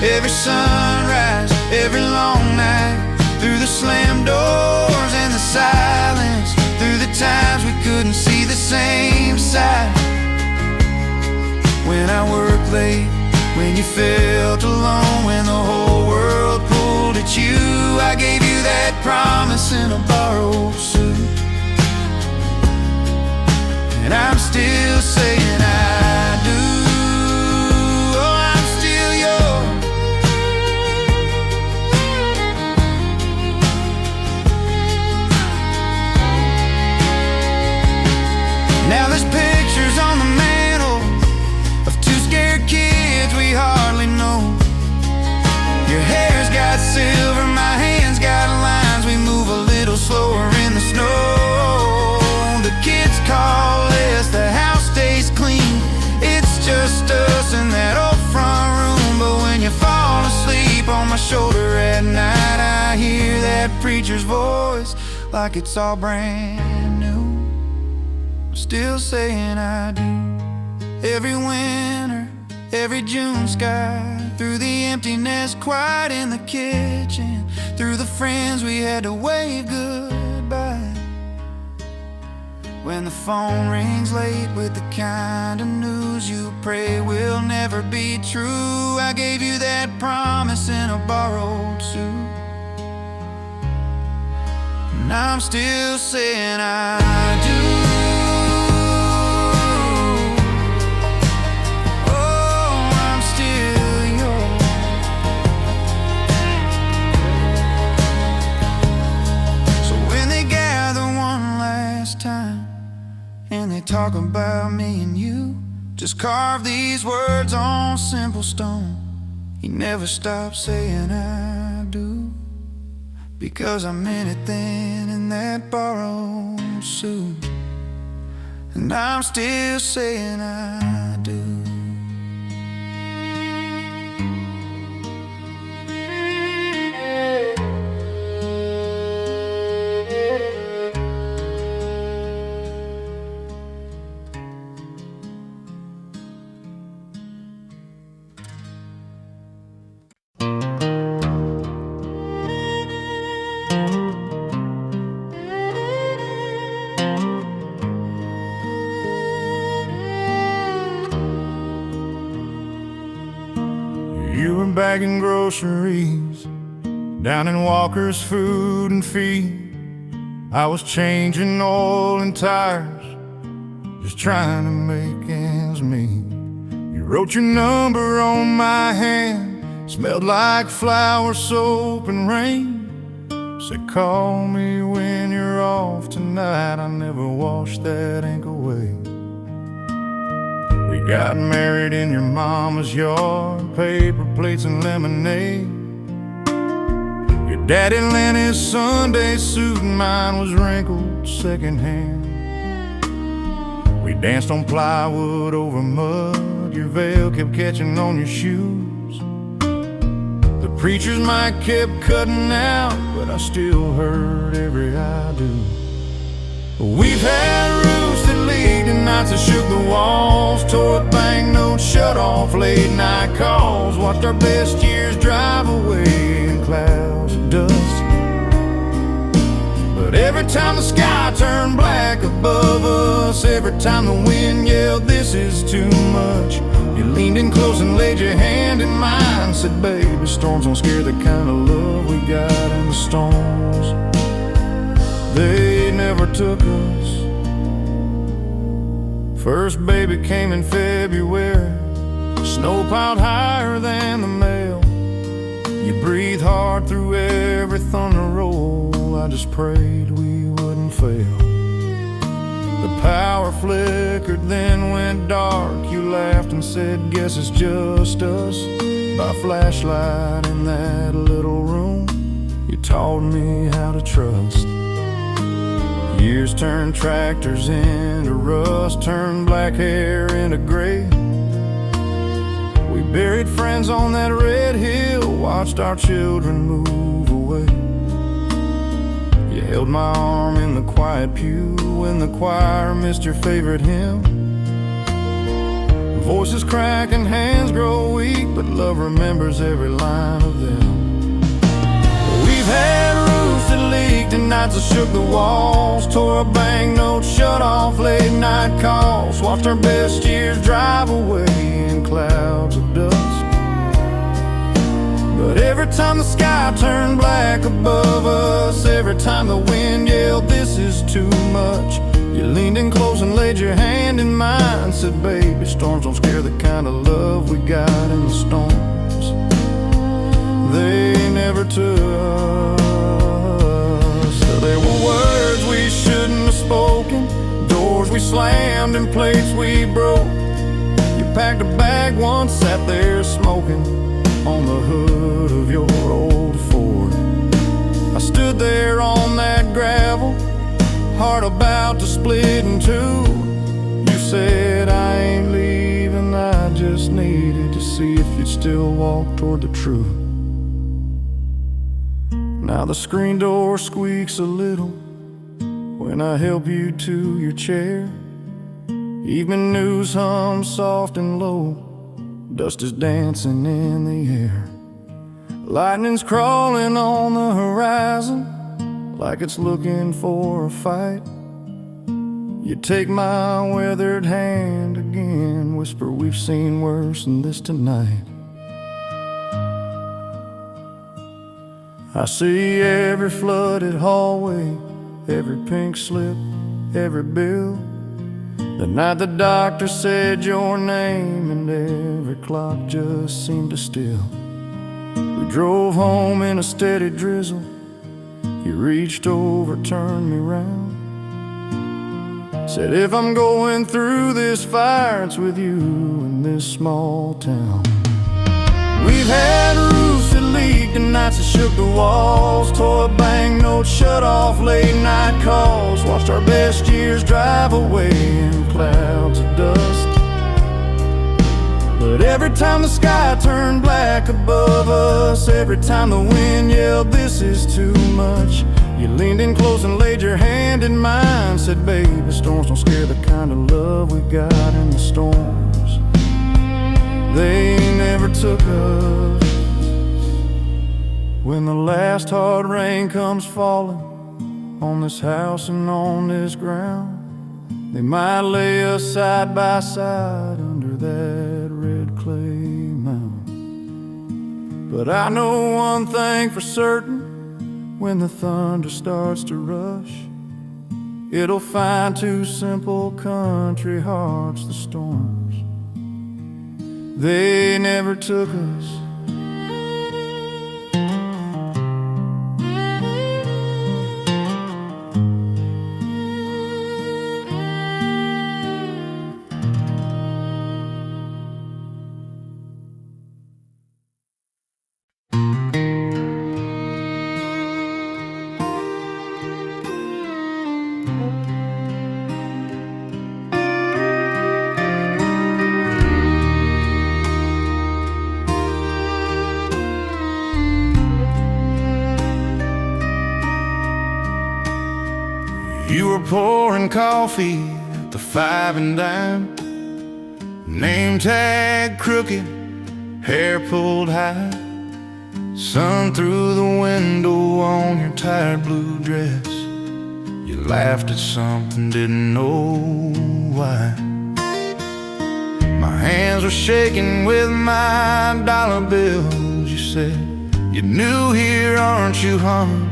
Every sunrise, every long night, through the slammed doors and the silence, through the times we couldn't see the same side. When I worked late, when you felt alone, when the whole world pulled at you, I gave you that promise in a borrowed suit. And I'm still saying I do. Oh, I'm still yours. Now there's pictures on the mantle of two scared kids we hardly know. Your hair's got silver, my hands got lines. We move a little slower in the snow. The kids call us, the house stays clean. It's just us in that old front room. But when you fall asleep on my shoulder at night, I hear that preacher's voice like it's all brand new. I'm still saying I do. Every winter, every June sky, through the emptiness quiet in the kitchen, through the friends we had to wave goodbye. When the phone rings late with the kind of news you pray will never be true, I gave you that promise in a borrowed suit. And I'm still saying I do. And they talk about me and you, just carve these words on simple stone. He never stopped saying I do, because I meant it then in that borrowed suit. And I'm still saying I do. You were bagging groceries down in Walker's Food and Feed. I was changing oil and tires, just trying to make ends meet. You wrote your number on my hand, smelled like flour, soap, and rain. Said call me when you're off tonight. I never washed that ink away. We got married in your mama's yard, paper plates and lemonade. Your daddy lent his Sunday suit and mine was wrinkled secondhand. We danced on plywood over mud, your veil kept catching on your shoes. The preacher's mic kept cutting out, but I still heard every I do. We've had roofs that leaked and nights that shook the walls, tore up banknotes, shut off late night calls, watched our best years drive away in clouds of dust. But every time the sky turned black above us, every time the wind yelled, this is too much, you leaned in close and laid your hand in mine, said, baby, storms don't scare the kind of love we got in the storms. They never took us. First baby came in February, snow piled higher than the mail. You breathed hard through every thunder roll, I just prayed we wouldn't fail. The power flickered, then went dark. You laughed and said, guess it's just us. By flashlight in that little room, you taught me how to trust. Years turned tractors into rust, turned black hair into gray. We buried friends on that red hill, watched our children move away. You held my arm in the quiet pew when the choir missed your favorite hymn. Voices crack and hands grow weak, but love remembers every line of them. We We've had roofs that leaked and nights that shook the walls, tore a banknote, shut off late night calls, watched our best years drive away in clouds of dust. But every time the sky turned black above us, every time the wind yelled, "This is too much," you leaned in close and laid your hand in mine, said, "Baby, storms don't scare the kind of love we got in the storms. They never took us." There were words we shouldn't have spoken, doors we slammed and plates we broke. You packed a bag once, sat there smoking on the hood of your old Ford. I stood there on that gravel, heart about to split in two. You said, "I ain't leaving, I just needed to see if you'd still walk toward the truth." Now the screen door squeaks a little when I help you to your chair. Evening news hums soft and low, dust is dancing in the air. Lightning's crawling on the horizon like it's looking for a fight. You take my weathered hand again, whisper, "We've seen worse than this tonight." I see every flooded hallway, every pink slip, every bill. The night the doctor said your name and every clock just seemed to still. We drove home in a steady drizzle. You reached over, turned me round, said, "If I'm going through this fire, it's with you in this small town." We've had roofs that leaked and nights that shook the walls, tore a banknote, shut off late night calls, watched our best years drive away in clouds of dust. But every time the sky turned black above us, every time the wind yelled, "This is too much," you leaned in close and laid your hand in mine, said, "Baby, storms don't scare the kind of love we got in the storms. They never took us." When the last hard rain comes falling on this house and on this ground, they might lay us side by side under that red clay mound. But I know one thing for certain, when the thunder starts to rush, it'll find two simple country hearts, the storms. They never took us. You were pouring coffee at the 5 and dime, name tag crooked, hair pulled high, sun through the window on your tired blue dress. You laughed at something, didn't know why. My hands were shaking with my dollar bills. You said, "You're new here, aren't you, hon?"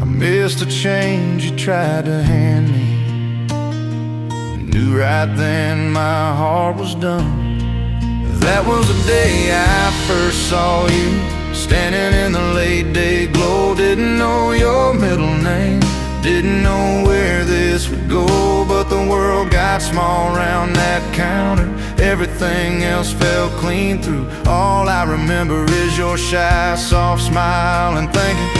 I missed the change you tried to hand me. Knew right then my heart was done. That was the day I first saw you, standing in the late day glow. Didn't know your middle name, didn't know where this would go, but the world got small around that counter. Everything else fell clean through. All I remember is your shy, soft smile and thinking,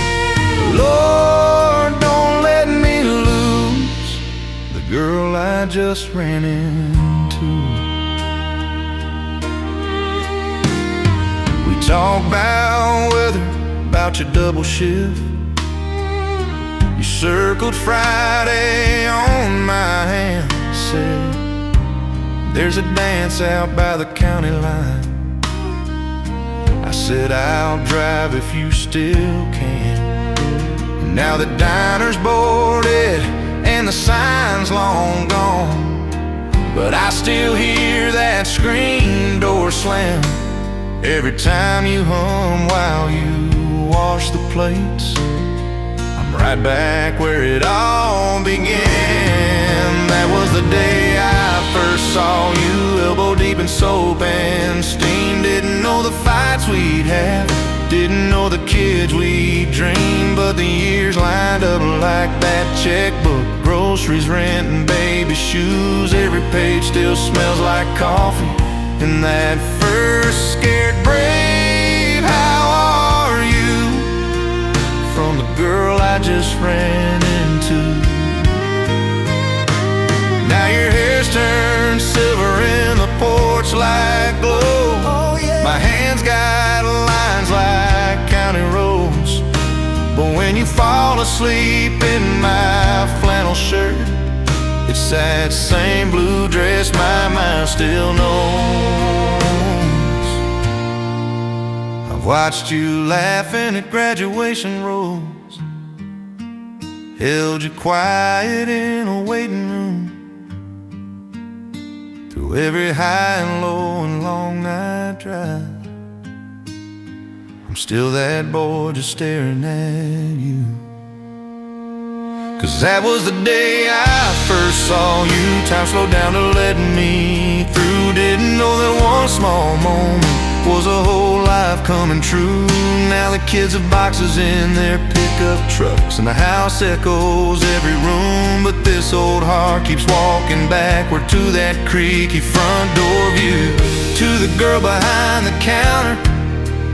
"Lord, don't let me lose the girl I just ran into." We talked about weather, about your double shift. You circled Friday on my hand, said, "There's a dance out by the county line." I said, I'll drive if you still can. Now the diner's boarded and the sign's long gone, but I still hear that screen door slam every time you hum while you wash the plates. I'm right back where it all began. That was the day I first saw you, elbow deep in soap and steam. Didn't know the fights we'd have, didn't know the kids we'd dream, but the years lined up like that checkbook. Groceries, rent, and baby shoes. Every page still smells like coffee. And that first scared brave, how are you? From the girl I just ran into. Now your hair's turned silver in the porch light glow. Oh, yeah. My hands got lines like county roads, but when you fall asleep in my flannel shirt, it's that same blue dress my mind still knows. I've watched you laughing at graduation rows, held you quiet in a waiting room, through every high and low and long night drive. I'm still that boy just staring at you. 'Cause that was the day I first saw you. Time slowed down to let me through. Didn't know that one small moment was a whole life coming true. Now the kids have boxes in their pickup trucks, and the house echoes every room, but this old heart keeps walking backward to that creaky front door view. To the girl behind the counter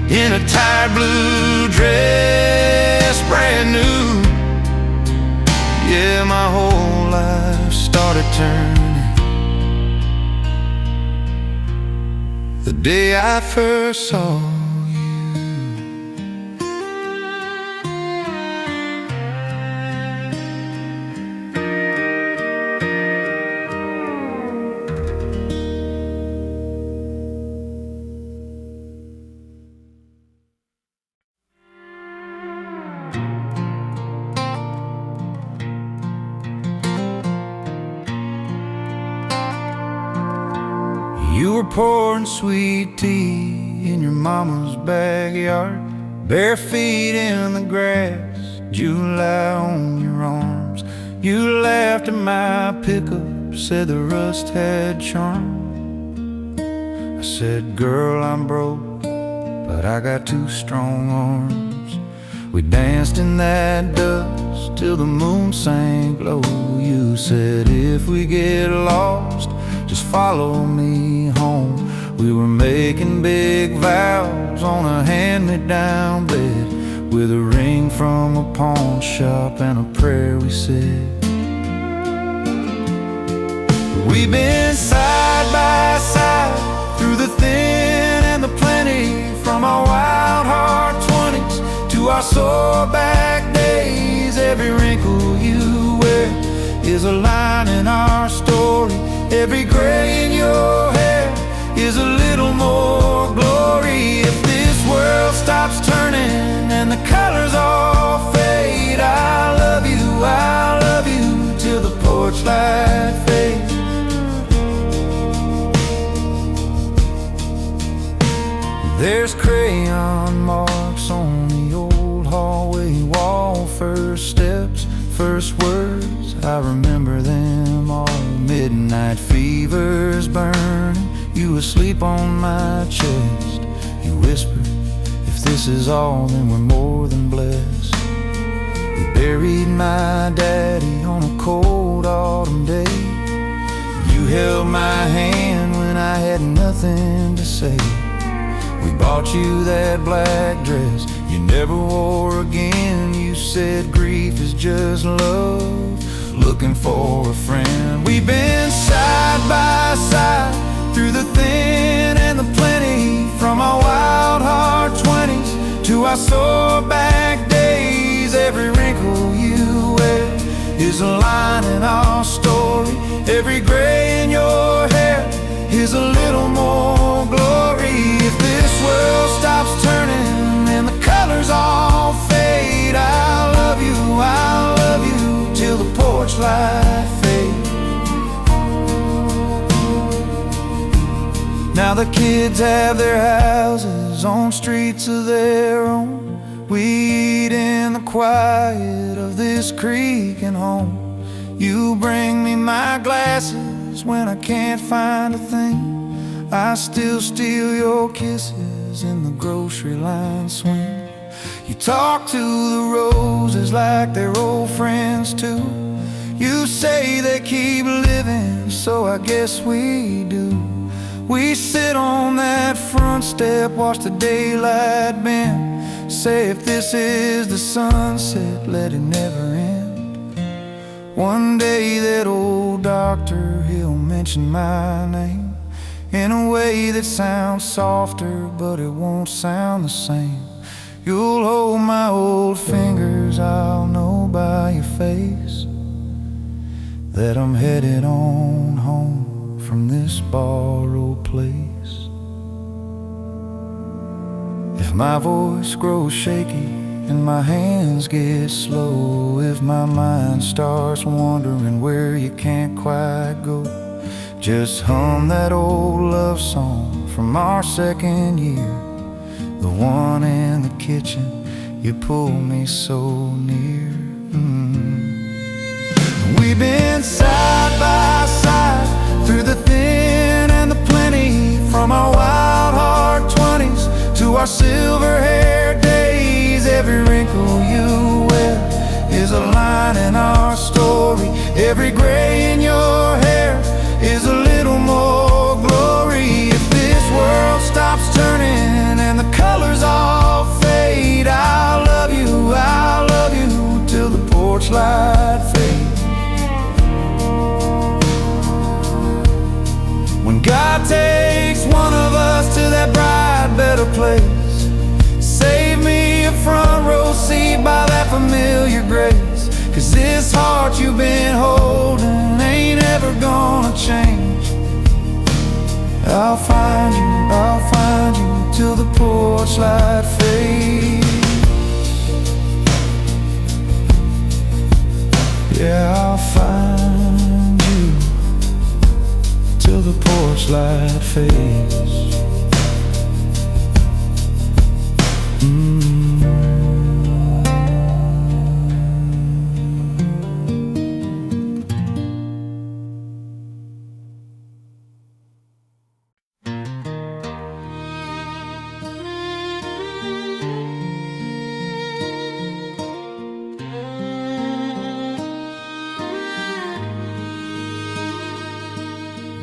in a tired blue dress, brand new. Yeah, my whole life started turning the day I first saw you. You were pouring sweet tea in your mama's backyard, bare feet in the grass, July on your arms. You laughed at my pickup, said the rust had charm. I said, girl, I'm broke, but I got two strong arms. We danced in that dust till the moon sank low. You said, if we get lost, just follow me home. We were making big vows on a hand-me-down bed, with a ring from a pawn shop and a prayer we said. We've been side by side through the thin and the plenty, from our wild heart 20s to our sore back days. Every wrinkle you wear is a line in our story. Every gray in your hair is a little more glory. If this world stops turning and the colors all fade, I love you till the porch light fades. There's crayon marks on the old hallway wall, first steps, first words, I remember them all. Midnight fevers burning, you asleep on my chest. You whispered, if this is all, then we're more than blessed. We buried my daddy on a cold autumn day. You held my hand when I had nothing to say. We bought you that black dress you never wore again. You said grief is just love looking for a friend. We've been side by side through the thin and the plenty, from our wild heart 20s to our sore back days. Every wrinkle you wear is a line in our story. Every gray in your hair is a little more glory. If this world stops turning Other kids have their houses on streets of their own. We eat in the quiet of this creek and home. You bring me my glasses when I can't find a thing. I still steal your kisses in the grocery line swing. You talk to the roses like they're old friends too. You say they keep living, so I guess we do. We sit on that front step, watch the daylight bend. Say if this is the sunset, let it never end. One day that old doctor, he'll mention my name in a way that sounds softer, but it won't sound the same. You'll hold my old fingers, I'll know by your face that I'm headed on home from this borrowed place. If my voice grows shaky and my hands get slow, if my mind starts wandering where you can't quite go, just hum that old love song from our second year, the one in the kitchen, you pull me so near. We've been side by side through the thin and the plenty, from our wild hard 20s to our silver-haired days. Every wrinkle you wear is a line in our story. Every gray in your hair is a little more glory. If this world stops turning and the colors all fade, I'll love you till the porch light fades. When God takes one of us to that bright, better place, save me a front row seat by that familiar grace. 'Cause this heart you've been holding ain't ever gonna change. I'll find you till the porch light fades. Yeah, I'll find you till the porch light fades.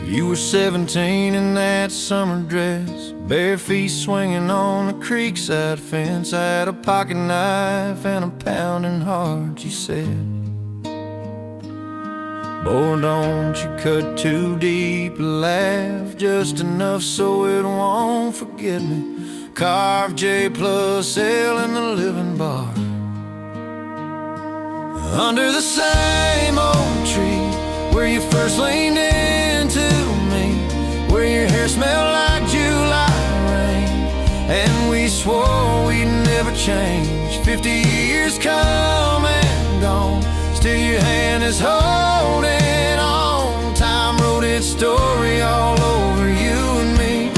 You were 17 in that summer dress, bare feet swinging on the creekside fence. I had a pocket knife and a pounding heart, you said. Boy, don't you cut too deep, laugh just enough so it won't forget me. Carved J plus L in the living bar, under the same old tree where you first leaned into me, where your hair smelled like July rain, and we swore we'd never change. 50 years come and gone, still your hand is holding on. Time wrote its story all over you and me,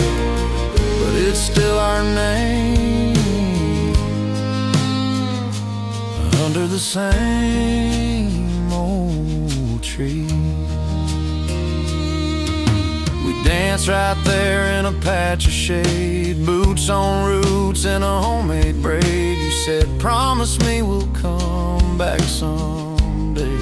but it's still our name, under the same old tree. Dance right there in a patch of shade, boots on roots and a homemade braid. You said, promise me we'll come back someday.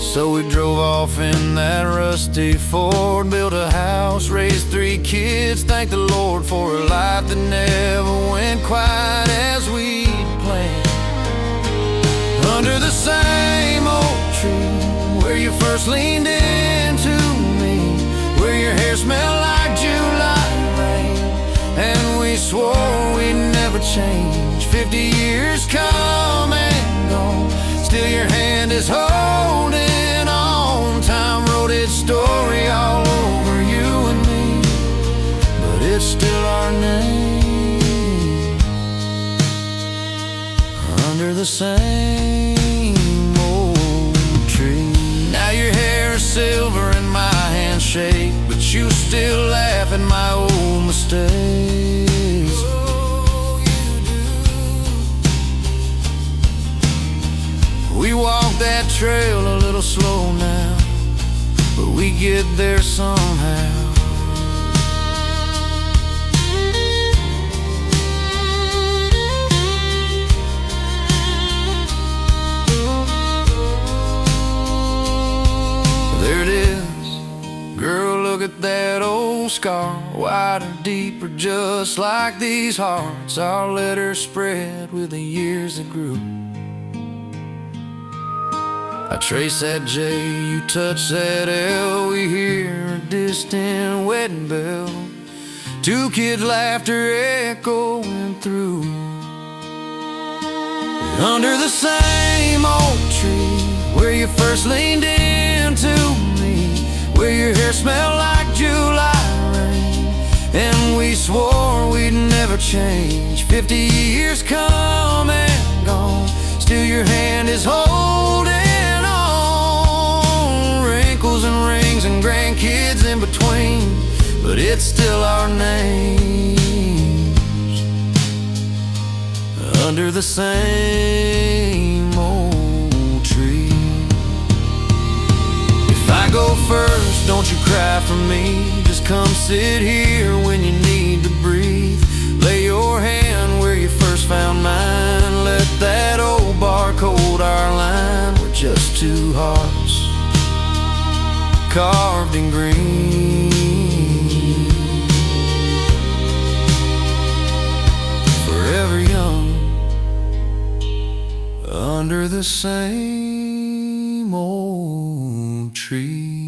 So we drove off in that rusty Ford, built a house, raised 3 kids. Thank the Lord for a life that never went quite as we'd planned. Under the same old tree where you first leaned into me, where your hair smelled like July rain, and we swore we'd never change. 50 years come and gone, still your hand is holding on. Time wrote its story all over you and me, but it's still our name, under the same old tree. Now your hair is silver and my hands shake, but you still laugh at my old mistakes. We walk that trail a little slow now, but we get there somehow. There it is, girl, look at that old scar, wide or deep or just like these hearts. Our letters spread with the years that grew. I trace that J, you touch that L, we hear a distant wedding bell, two kids' laughter echoing through. Under the same old tree where you first leaned into me, where your hair smelled like July rain, and we swore we'd never change. 50 years come and gone, still your hand is holding on. Wrinkles and rings and grandkids in between, but it's still our names under the same old tree. If I go first, don't you cry for me. Just come sit here when you need to breathe. Lay your hand where you first found mine. Let that old barcode our line. We're just two hearts carved in green, forever young under the same old tree.